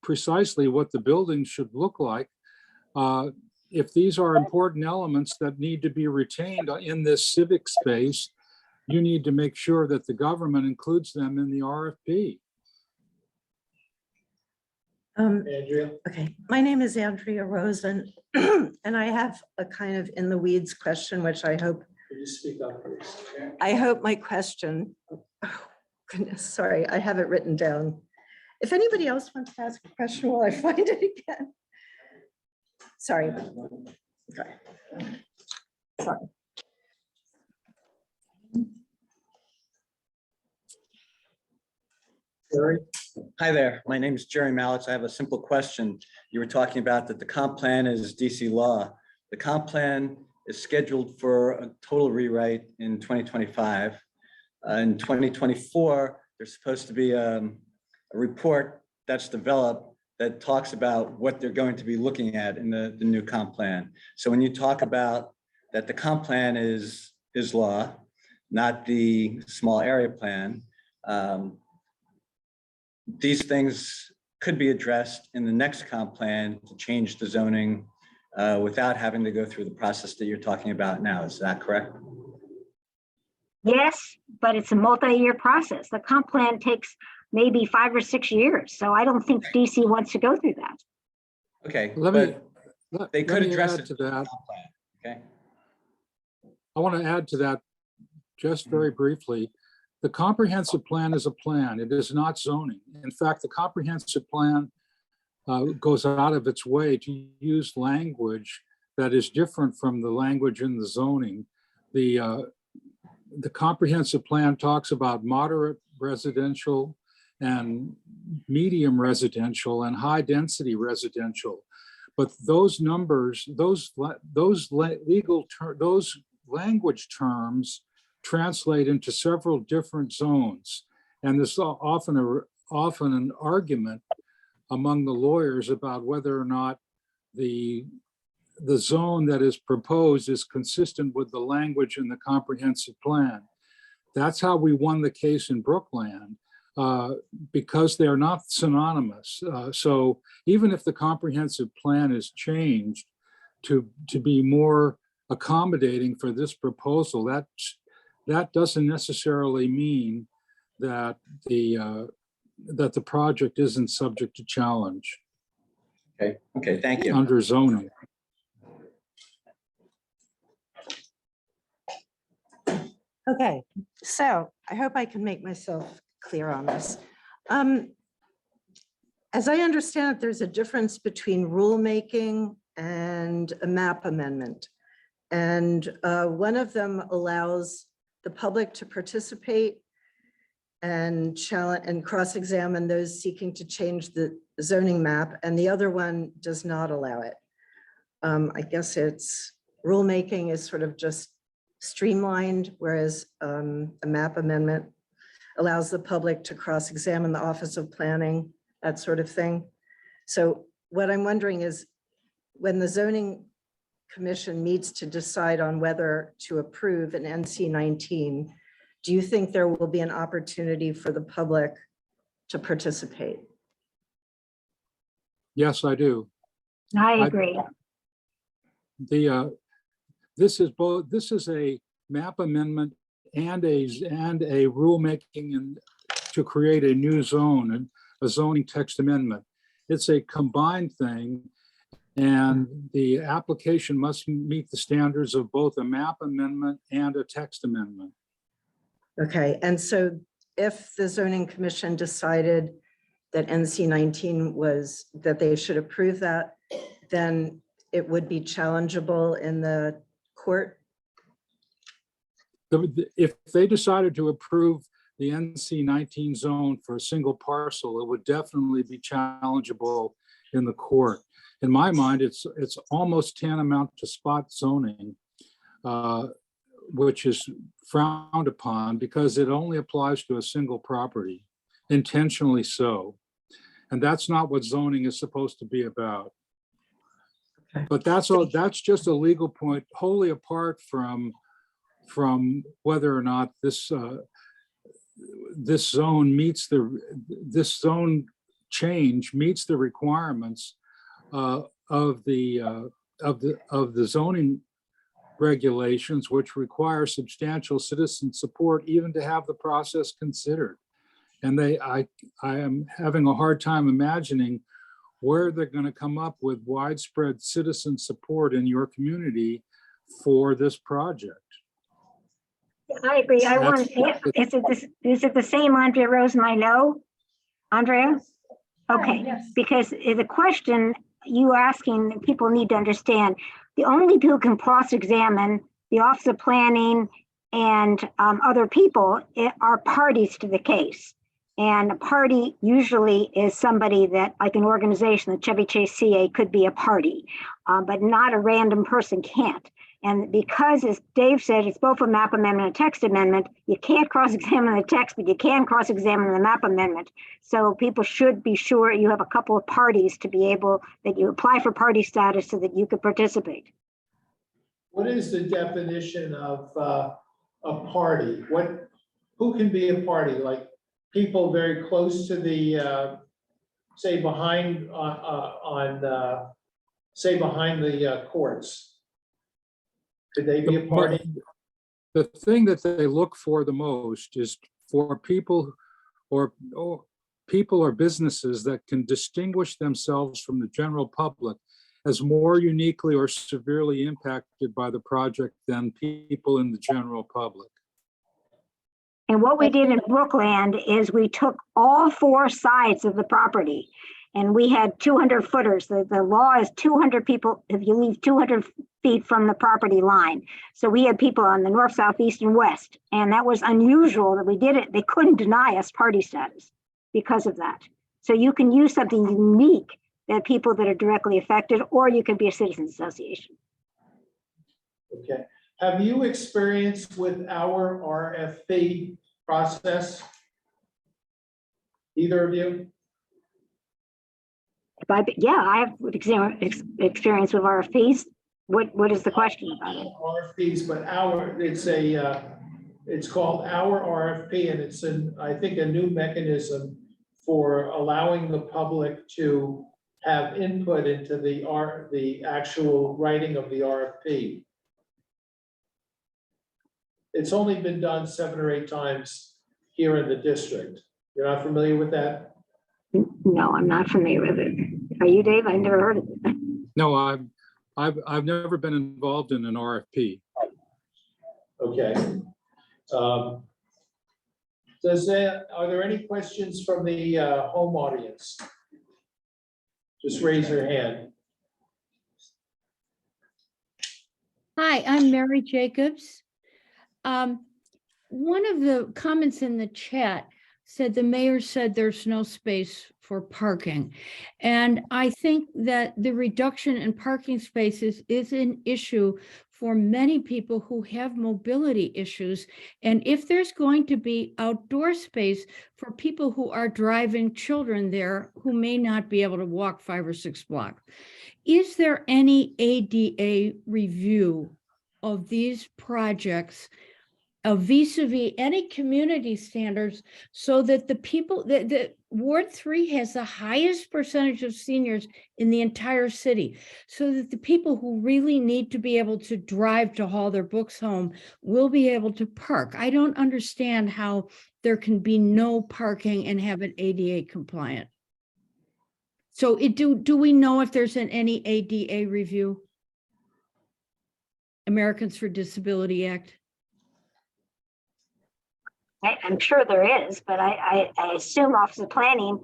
precisely what the building should look like, if these are important elements that need to be retained in this civic space, you need to make sure that the government includes them in the RFP. Andrea? Okay, my name is Andrea Rosen, and I have a kind of in the weeds question, which I hope. Could you speak up, please? I hope my question, oh goodness, sorry, I have it written down. If anybody else wants to ask a question while I find it again. Sorry. Okay. Sorry. Jerry? Hi there, my name is Jerry Malitz. I have a simple question. You were talking about that the comp plan is DC law. The comp plan is scheduled for a total rewrite in 2025. In 2024, there's supposed to be a report that's developed that talks about what they're going to be looking at in the new comp plan. So when you talk about that the comp plan is law, not the small area plan, these things could be addressed in the next comp plan to change the zoning without having to go through the process that you're talking about now. Is that correct? Yes, but it's a multi-year process. The comp plan takes maybe 5 or 6 years. So I don't think DC wants to go through that. Okay, Let they could me address add it to in the that. comp plan. Okay. I want to add to that just very briefly, the comprehensive plan is a plan. It is not zoning. In fact, the comprehensive plan goes out of its way to use language that is different from the language in the zoning. The comprehensive plan talks about moderate residential and medium residential and high density residential. But those numbers, those language terms translate into several different zones. And there's often an argument among the lawyers about whether or not the zone that is proposed is consistent with the language in the comprehensive plan. That's how we won the case in Brookland, because they're not synonymous. So even if the comprehensive plan is changed to be more accommodating for this proposal, that doesn't necessarily mean that the project isn't subject to challenge Okay, thank you. under zoning. Okay, so I hope I can make myself clear on this. As I understand it, there's a difference between rulemaking and a map amendment. And one of them allows the public to participate and challenge and cross-examine those seeking to change the zoning map, and the other one does not allow it. I guess it's rulemaking is sort of just streamlined, whereas a map amendment allows the public to cross-examine the Office of Planning, that sort of thing. So what I'm wondering is, when the zoning commission meets to decide on whether to approve an NC 19, do you think there will be an opportunity for the public to participate? Yes, I do. I agree. This is a map amendment and a rulemaking and to create a new zone, and a zoning text amendment. It's a combined thing, and the application must meet the standards of both a map amendment and a text amendment. Okay, and so if the zoning commission decided that NC 19 was, that they should approve that, then it would be challengeable in the court? If they decided to approve the NC 19 zone for a single parcel, it would definitely be challengeable in the court. In my mind, it's almost tantamount to spot zoning, which is frowned upon because it only applies to a single property, intentionally so. And that's not what zoning is supposed to be about. Okay. But that's just a legal point, wholly apart from whether or not this zone change meets the requirements of the zoning regulations, which require substantial citizen support even to have the process considered. And I am having a hard time imagining where they're going to come up with widespread citizen support in your community for this project. I agree. I want, is it the same Andrea Rosen I know? Andrea? Okay, Yes. because the question you asking, people need to understand, the only people who can cross-examine the Office of Planning and other people are parties to the case. And a party usually is somebody that, like an organization, the Chevy Chase CA could be a party, but not a random person can't. And because, as Dave said, it's both a map amendment and a text amendment, you can't cross-examine the text, but you can cross-examine the map amendment. So people should be sure you have a couple of parties to be able, that you apply for party status so that you could participate. What is the definition of a party? Who can be a party? Like people very close to the, say behind the courts? Could they be a party? The thing that they look for the most is for people or businesses that can distinguish themselves from the general public as more uniquely or severely impacted by the project than people in the general public. And what we did in Brookland is we took all four sides of the property and we had 200 footers. The law is 200 people if you leave 200 feet from the property line. So we had people on the north, south, east, and west. And that was unusual that we did it. They couldn't deny us party status because of that. So you can use something unique that people that are directly affected, or you can be a citizens association. Okay. Have you experienced with our RFP process? Either of you? Yeah, I have experience with RFPs. What is the question about it? RFPs, but it's called our RFP, and it's I think, a new mechanism for allowing the public to have input into the actual writing of the RFP. It's only been done 7 or 8 times here in the district. You're not familiar with that? No, I'm not familiar with it. Are you, Dave? I've never heard of it. No, I've never been involved in an RFP. Okay. Are there any questions from the home audience? Just raise your hand. Hi, I'm Mary Jacobs. One of the comments in the chat said the mayor said there's no space for parking. And I think that the reduction in parking spaces is an issue for many people who have mobility issues. And if there's going to be outdoor space for people who are driving children there who may not be able to walk 5 or 6 blocks, is there any ADA review of these projects vis-a-vis any community standards, so that the people that Ward 3 has the highest percentage of seniors in the entire city, so that the people who really need to be able to drive to haul their books home will be able to park? I don't understand how there can be no parking and have it ADA compliant. So do we know if there's any ADA review? Americans for Disability Act? I'm sure there is, but I assume Office of Planning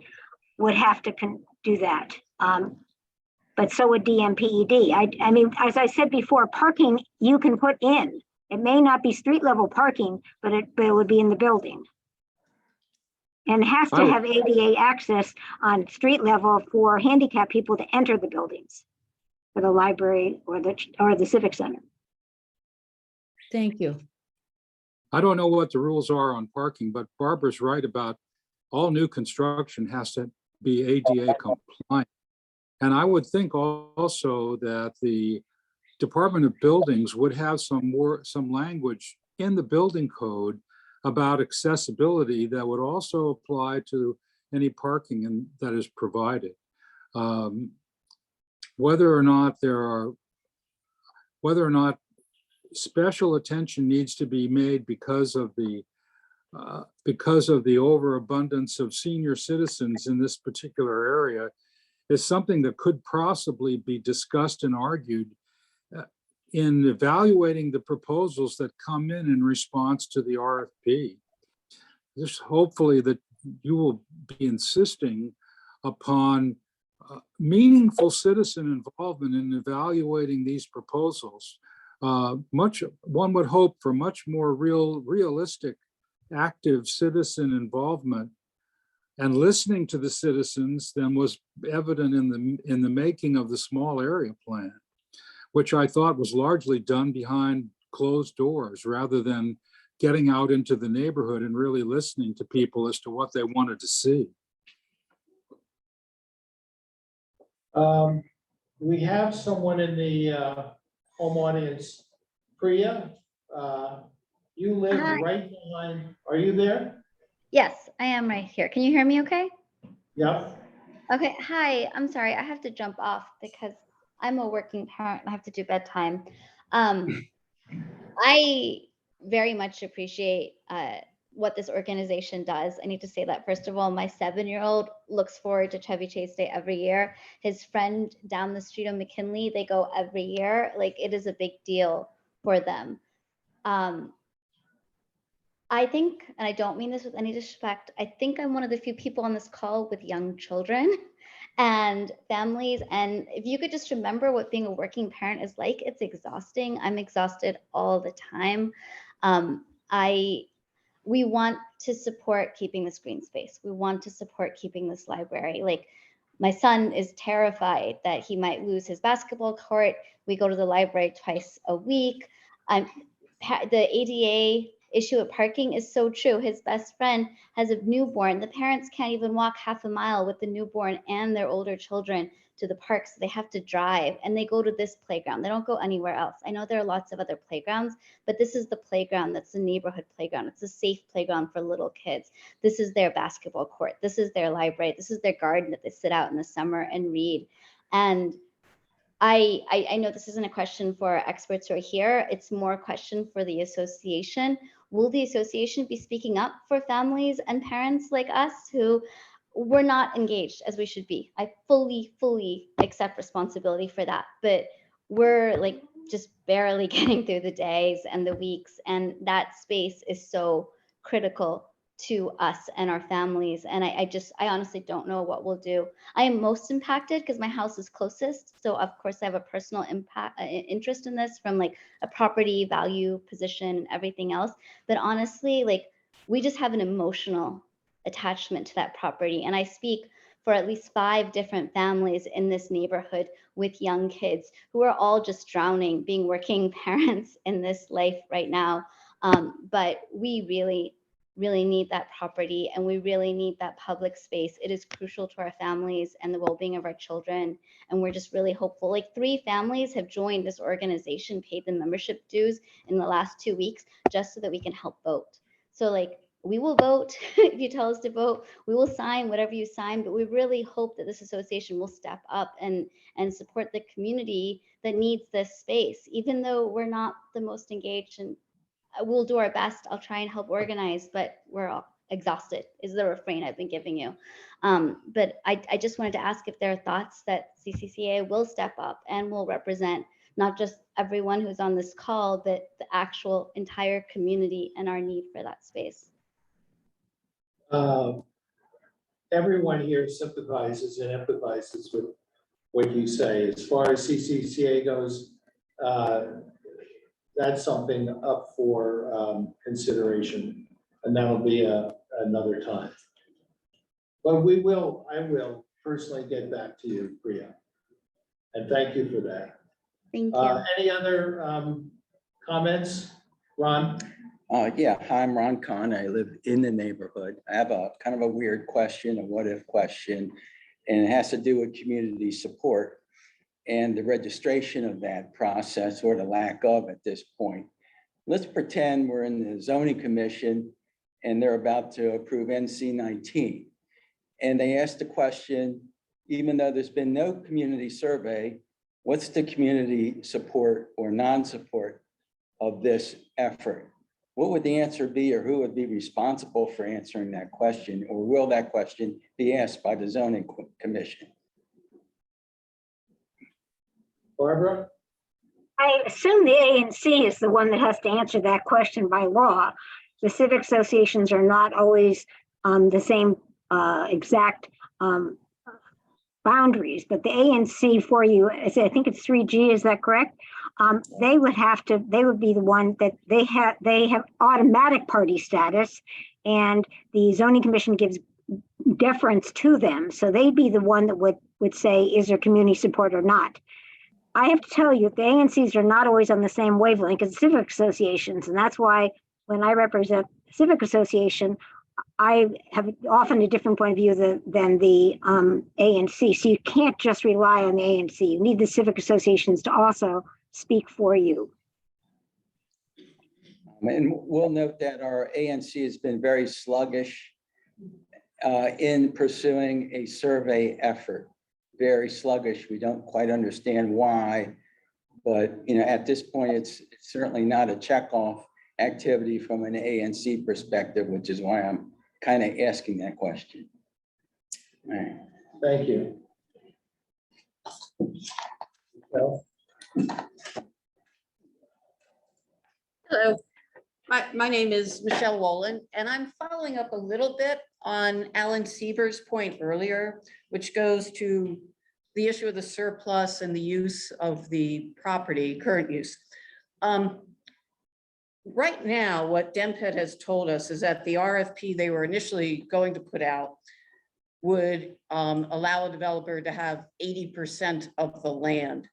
would have to do that. But so would DMPED. I mean, as I said before, parking you can put in. It may not be street level parking, but it would be in the building. And it has to have ADA access on street level for handicapped people to enter the buildings, for the library or the civic center. Thank you. I don't know what the rules are on parking, but Barbara's right about all new construction has to be ADA compliant. And I would think also that the Department of Buildings would have some language in the building code about accessibility that would also apply to any parking that is provided. Whether or not special attention needs to be made because of the overabundance of senior citizens in this particular area is something that could possibly be discussed and argued in evaluating the proposals that come in response to the RFP. Just hopefully that you will be insisting upon meaningful citizen involvement in evaluating these proposals. One would hope for much more realistic, active citizen involvement and listening to the citizens than was evident in the making of the small area plan, which I thought was largely done behind closed doors rather than getting out into the neighborhood and really listening to people as to what they wanted to see. We have someone in the home audience. Priya, you live right behind, are you there? Yes, I am right here. Can you hear me okay? Yep. Okay, hi, I'm sorry, I have to jump off because I'm a working parent and I have to do bedtime. I very much appreciate what this organization does. I need to say that, first of all, my 7-year-old looks forward to Chevy Chase Day every year. His friend down the street on McKinley, they go every year. Like, it is a big deal for them. I think, and I don't mean this with any disrespect, I think I'm one of the few people on this call with young children and families. And if you could just remember what being a working parent is like, it's exhausting. I'm exhausted all the time. We want to support keeping this green space. We want to support keeping this library. Like, my son is terrified that he might lose his basketball court. We go to the library twice a week. The ADA issue at parking is so true. His best friend has a newborn. The parents can't even walk half a mile with the newborn and their older children to the park, so they have to drive, and they go to this playground. They don't go anywhere else. I know there are lots of other playgrounds, but this is the playground that's the neighborhood playground. It's a safe playground for little kids. This is their basketball court. This is their library. This is their garden that they sit out in the summer and read. And I know this isn't a question for experts who are here. It's more a question for the association. Will the association be speaking up for families and parents like us who were not engaged as we should be? I fully accept responsibility for that, but we're like just barely getting through the days and the weeks, and that space is so critical to us and our families. And I honestly don't know what we'll do. I am most impacted because my house is closest. So of course I have a personal interest in this from like a property value position and everything else. But honestly, like, we just have an emotional attachment to that property. And I speak for at least 5 different families in this neighborhood with young kids who are all just drowning, being working parents in this life right now. But we really need that property, and we really need that public space. It is crucial to our families and the well-being of our children. And we're just really hopeful. Like, 3 families have joined this organization, paid the membership dues in the last 2 weeks, just so that we can help vote. So like, we will vote if you tell us to vote. We will sign whatever you sign, but we really hope that this association will step up and support the community that needs this space, even though we're not the most engaged. And we'll do our best. I'll try and help organize, but we're all exhausted is the refrain I've been giving you. But I just wanted to ask if there are thoughts that CCCA will step up and will represent not just everyone who's on this call, but the actual entire community and our need for that space. Everyone here sympathizes and empathizes with what you say. As far as CCCA goes, that's something up for consideration, and that'll be another time. But I will personally get back to you, Priya. And thank you for that. Thank you. Any other comments, Ron? Yeah, hi, I'm Ron Kahn. I live in the neighborhood. I have a kind of a weird question, a what if question, and it has to do with community support and the registration of that process, or the lack of at this point. Let's pretend we're in the zoning commission and they're about to approve NC 19. And they ask the question, even though there's been no community survey, what's the community support or non-support of this effort? What would the answer be, or who would be responsible for answering that question? Or will that question be asked by the zoning commission? Barbara? I assume the ANC is the one that has to answer that question by law. The civic associations are not always the same exact boundaries, but the ANC for you, I think it's 3G, is that correct? They would be the one that they have automatic party status, and the zoning commission gives deference to them. So they'd be the one that would say, is there community support or not? I have to tell you, the ANCs are not always on the same wavelength as civic associations. And that's why when I represent civic association, I have often a different point of view than the ANC. So you can't just rely on the ANC. You need the civic associations to also speak for you. And we'll note that our ANC has been very sluggish in pursuing a survey effort. Very sluggish. We don't quite understand why, but at this point, it's certainly not a checkoff activity from an ANC perspective, which is why I'm kind of asking that question. All right. Thank you. Well, Hello, My name is Michelle Wolin, and I'm following up a little bit on Alan Seaver's point earlier, which goes to the issue of the surplus and the use of the property, current use. Right now, what DEMPED has told us is that the RFP they were initially going to put out would allow a developer to have 80% of the land.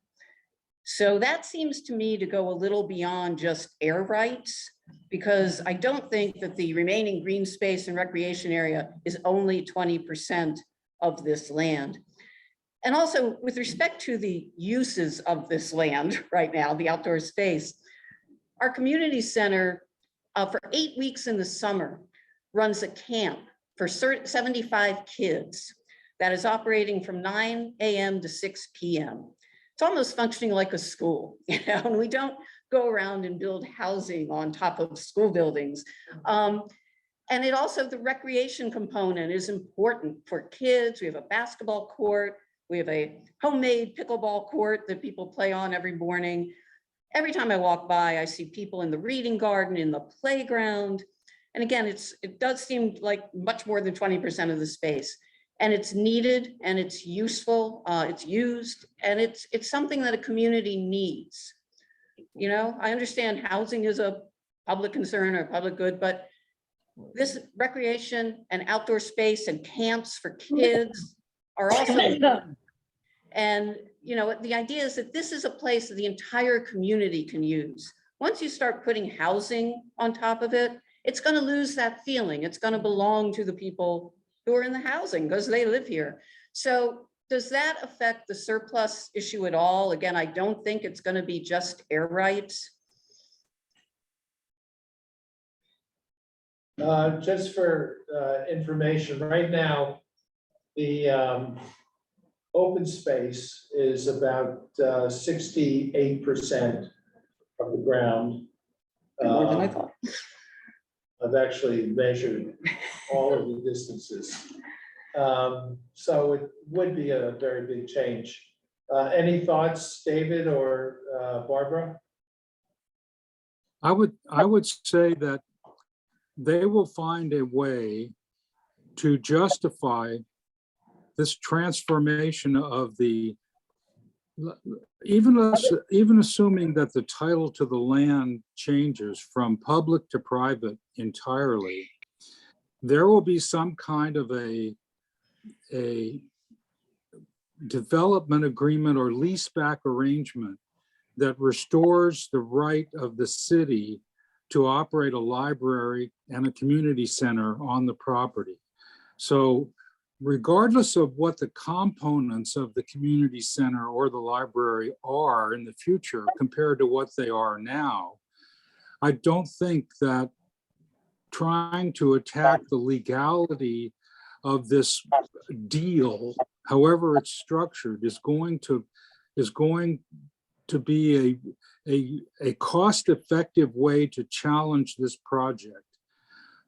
So that seems to me to go a little beyond just air rights, because I don't think that the remaining green space and recreation area is only 20% of this land. And also with respect to the uses of this land right now, the outdoor space, our community center for 8 weeks in the summer runs a camp for 75 kids that is operating from 9 a.m. to 6 p.m. It's almost functioning like a school, you know, and we don't go around and build housing on top of school buildings. And it also, the recreation component is important for kids. We have a basketball court. We have a homemade pickleball court that people play on every morning. Every time I walk by, I see people in the reading garden, in the playground. And again, it does seem like much more than 20% of the space. And it's needed and it's useful, it's used, and it's something that a community needs. You know, I understand housing is a public concern or public good, but this recreation and outdoor space and camps for kids are also important. And, you know, the idea is that this is a place that the entire community can use. Once you start putting housing on top of it, it's going to lose that feeling. It's going to belong to the people who are in the housing because they live here. So does that affect the surplus issue at all? Again, I don't think it's going to be just air rights. Just for information, right now, the open space is about 68% of the ground. More than I thought. I've actually measured all of the distances. So it would be a very big change. Any thoughts, David or Barbara? I would say that they will find a way to justify this transformation of the, even assuming that the title to the land changes from public to private entirely, there will be some kind of a development agreement or leaseback arrangement that restores the right of the city to operate a library and a community center on the property. So regardless of what the components of the community center or the library are in the future compared to what they are now, I don't think that trying to attack the legality of this deal, however it's structured, is going to be a cost-effective way to challenge this project.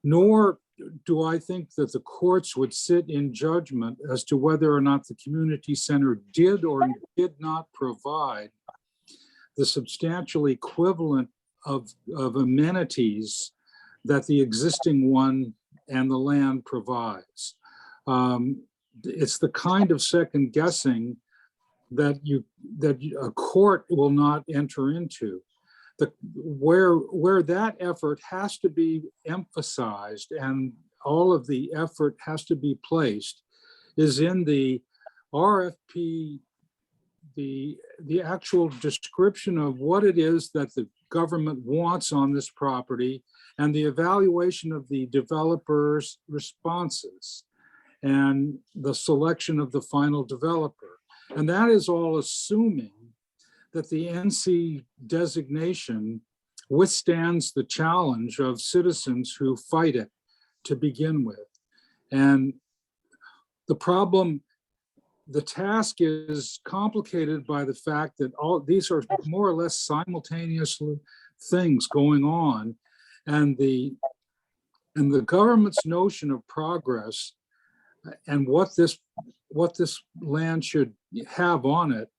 Nor do I think that the courts would sit in judgment as to whether or not the community center did or did not provide the substantial equivalent of amenities that the existing one and the land provides. It's the kind of second guessing that a court will not enter into. Where that effort has to be emphasized and all of the effort has to be placed is in the RFP, the actual description of what it is that the government wants on this property and the evaluation of the developer's responses and the selection of the final developer. And that is all assuming that the NC designation withstands the challenge of citizens who fight it to begin with. And the problem, the task is complicated by the fact that all these are more or less simultaneous things going on. And the government's notion of progress and what this land should have on it,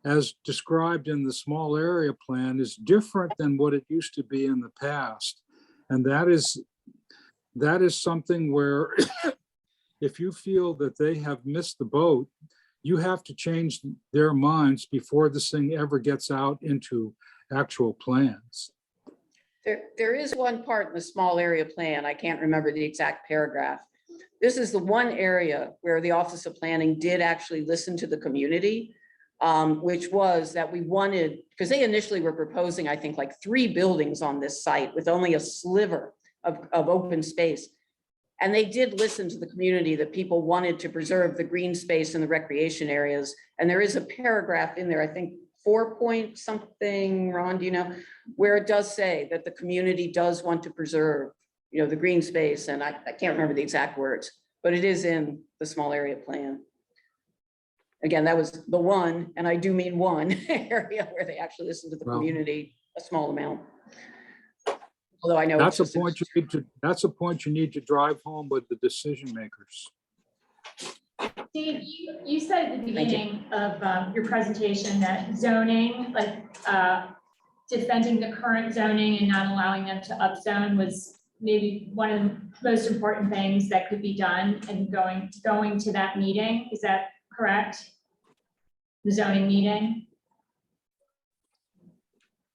as described in the small area plan, is different than what it used to be in the past. And that is something where if you feel that they have missed the boat, you have to change their minds before this thing ever gets out into actual plans. There is one part in the small area plan, I can't remember the exact paragraph. This is the one area where the Office of Planning did actually listen to the community, which was that we wanted, because they initially were proposing, I think, like 3 buildings on this site with only a sliver of open space. And they did listen to the community that people wanted to preserve the green space and the recreation areas. And there is a paragraph in there, I think 4 point something, Ron, do you know, where it does say that the community does want to preserve, the green space. And I can't remember the exact words, but it is in the small area plan. Again, that was the one, and I do mean one area where they actually listened to the community, a small amount. Although I know That's a point you need to drive home with the decision makers. Steve, you said at the beginning of your presentation that zoning, like defending the current zoning and not allowing them to upzone was maybe one of the most important things that could be done and going to that meeting. Is that correct? The zoning meeting?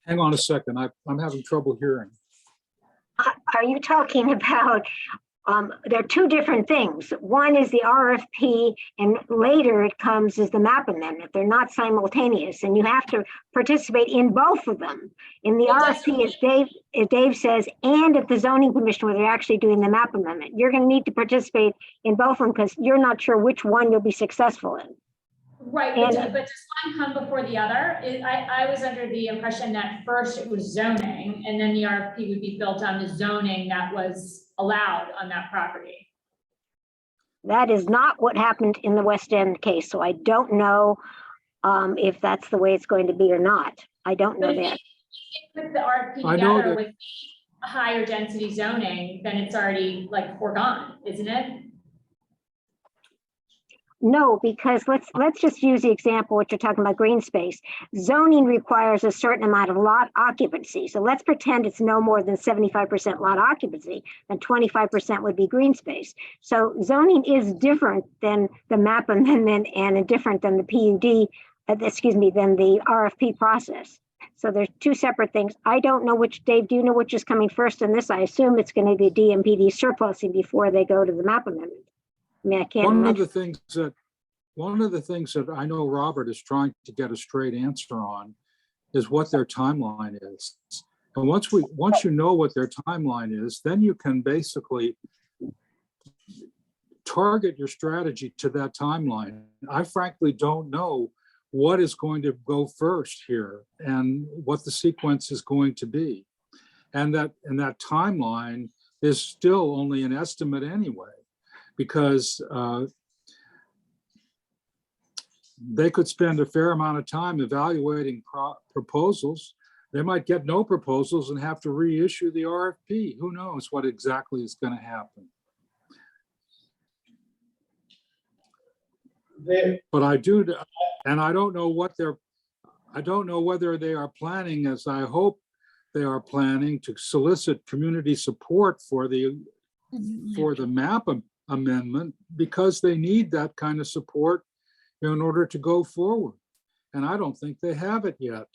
Hang on a second, I'm having trouble hearing. Are you talking about, there are 2 different things. One is the RFP and later it comes as the map amendment. They're not simultaneous and you have to participate in both of them. In the RFP, as Dave says, and at the zoning commission where they're actually doing the map amendment. You're going to need to participate in both of them because you're not sure which one you'll be successful in. Right, but does one come before the other? I was under the impression that first it was zoning and then the RFP would be built on the zoning that was allowed on that property. That is not what happened in the West End case. So I don't know if that's the way it's going to be or not. I don't know that. With the RFP together with higher density zoning, then it's already like foregone, isn't it? No, because let's just use the example what you're talking about, green space. Zoning requires a certain amount of lot occupancy. So let's pretend it's no more than 75% lot occupancy, and 25% would be green space. So zoning is different than the map amendment and different than the PUD, than the RFP process. So there's 2 separate things. I don't know which, Dave, do you know which is coming first in this? I assume it's going to be DMPD surplusing before they go to the map amendment. I mean, I can't imagine. One of the things that I know Robert is trying to get a straight answer on is what their timeline is. And once you know what their timeline is, then you can basically target your strategy to that timeline. I frankly don't know what is going to go first here and what the sequence is going to be. And that timeline is still only an estimate anyway, because they could spend a fair amount of time evaluating proposals. They might get no proposals and have to reissue the RFP. Who knows what exactly is going to happen? But I do, and I don't know whether they are planning, as I hope they are planning, to solicit community support for the map amendment, because they need that kind of support in order to go forward. And I don't think they have it yet.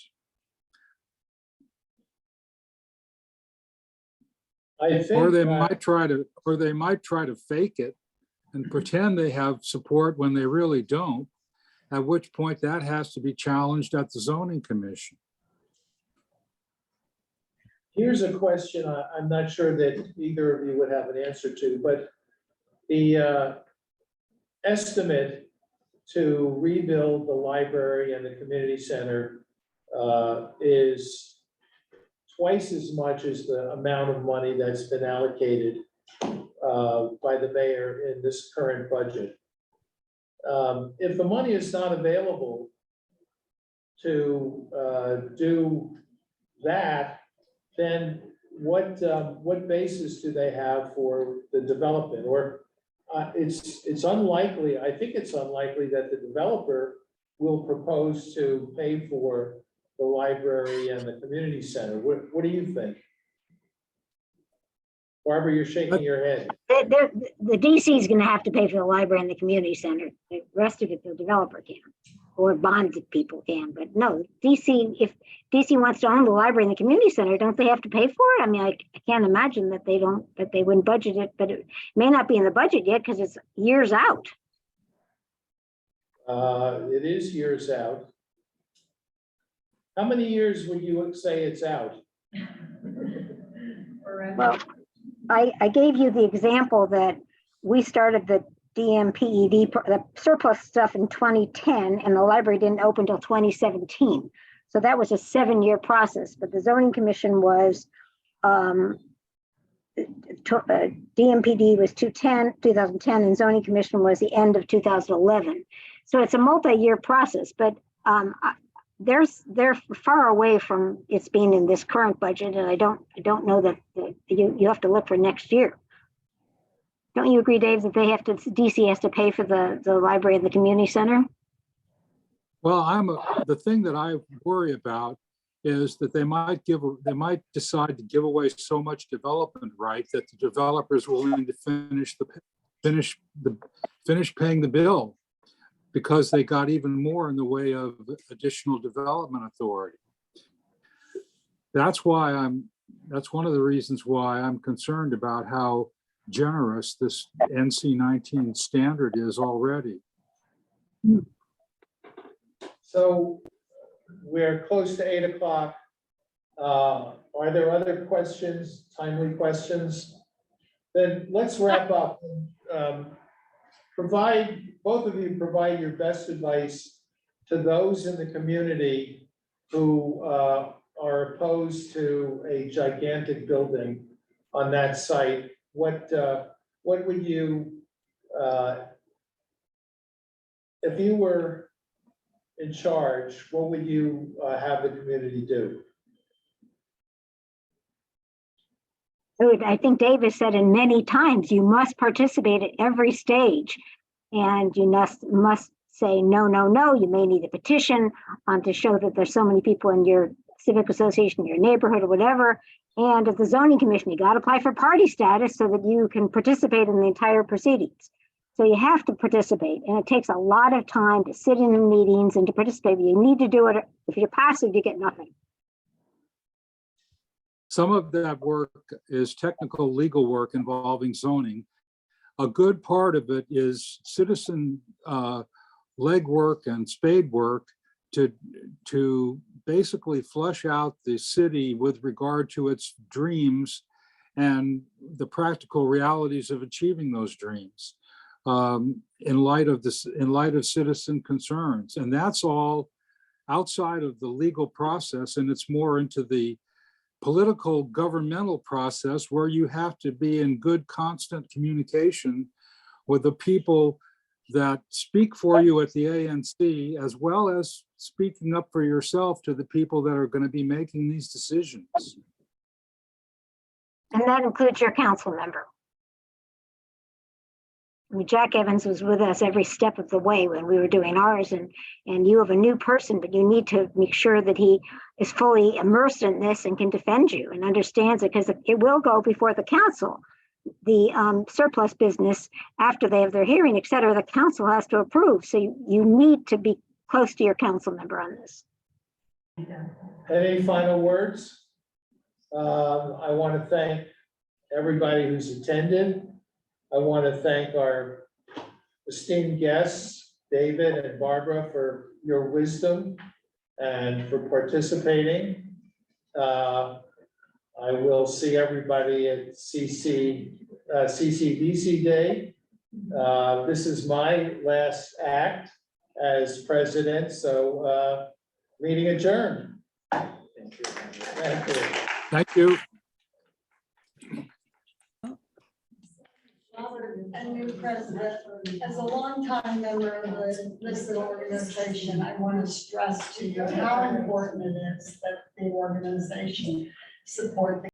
Or they might try to fake it and pretend they have support when they really don't, at which point that has to be challenged at the zoning commission. Here's a question I'm not sure that either of you would have an answer to, but the estimate to rebuild the library and the community center is twice as much as the amount of money that's been allocated by the mayor in this current budget. If the money is not available to do that, then what basis do they have for the development? Or it's unlikely, I think it's unlikely that the developer will propose to pay for the library and the community center. What do you think? Barbara, you're shaking your head. The DC is gonna have to pay for the library and the community center. The rest of it, the developer can, or bonded people can, but no, DC, if DC wants to own the library and the community center, don't they have to pay for it? I mean, I can't imagine that they don't, that they wouldn't budget it, but it may not be in the budget yet because it's years out. It is years out. How many years would you say it's out? Well, I gave you the example that we started the DMPED, the surplus stuff in 2010, and the library didn't open until 2017. So that was a 7-year process, but the zoning commission was, DMPD was 2010, and zoning commission was the end of 2011. So it's a multi-year process, but they're far away from it's being in this current budget, and I don't know that you have to look for next year. Don't you agree, Dave, that they have to, DC has to pay for the library and the community center? Well, the thing that I worry about is that they might decide to give away so much development right that the developer is willing to finish paying the bill, because they got even more in the way of additional development authority. That's one of the reasons why I'm concerned about how generous this NC 19 standard is already. So we're close to 8 o'clock. Are there other questions, timely questions? Then let's wrap up. Both of you provide your best advice to those in the community who are opposed to a gigantic building on that site. What would you, if you were in charge, what would you have the community do? I think Davis said it many times, you must participate at every stage, and you must say no, no, no. You may need a petition to show that there's so many people in your civic association, your neighborhood, or whatever. And at the zoning commission, you got to apply for party status so that you can participate in the entire proceedings. So you have to participate, and it takes a lot of time to sit in the meetings and to participate. You need to do it. If you're passive, you get nothing. Some of that work is technical legal work involving zoning. A good part of it is citizen legwork and spade work to basically flesh out the city with regard to its dreams and the practical realities of achieving those dreams in light of citizen concerns. And that's all outside of the legal process, and it's more into the political governmental process where you have to be in good constant communication with the people that speak for you at the ANC, as well as speaking up for yourself to the people that are going to be making these decisions. And that includes your council member. I mean, Jack Evans was with us every step of the way when we were doing ours, and you have a new person, but you need to make sure that he is fully immersed in this and can defend you and understands it, because it will go before the council. The surplus business, after they have their hearing, et cetera, the council has to approve. So you need to be close to your council member on this. Any final words? I want to thank everybody who's attended. I want to thank our esteemed guests, David and Barbara, for your wisdom and for participating. I will see everybody at CCBC Day. This is my last act as president, so meeting adjourned. Thank you. Thank you. Thank you. A new president. As a longtime member of the listed organization, I want to stress to you how important it is that the organization support the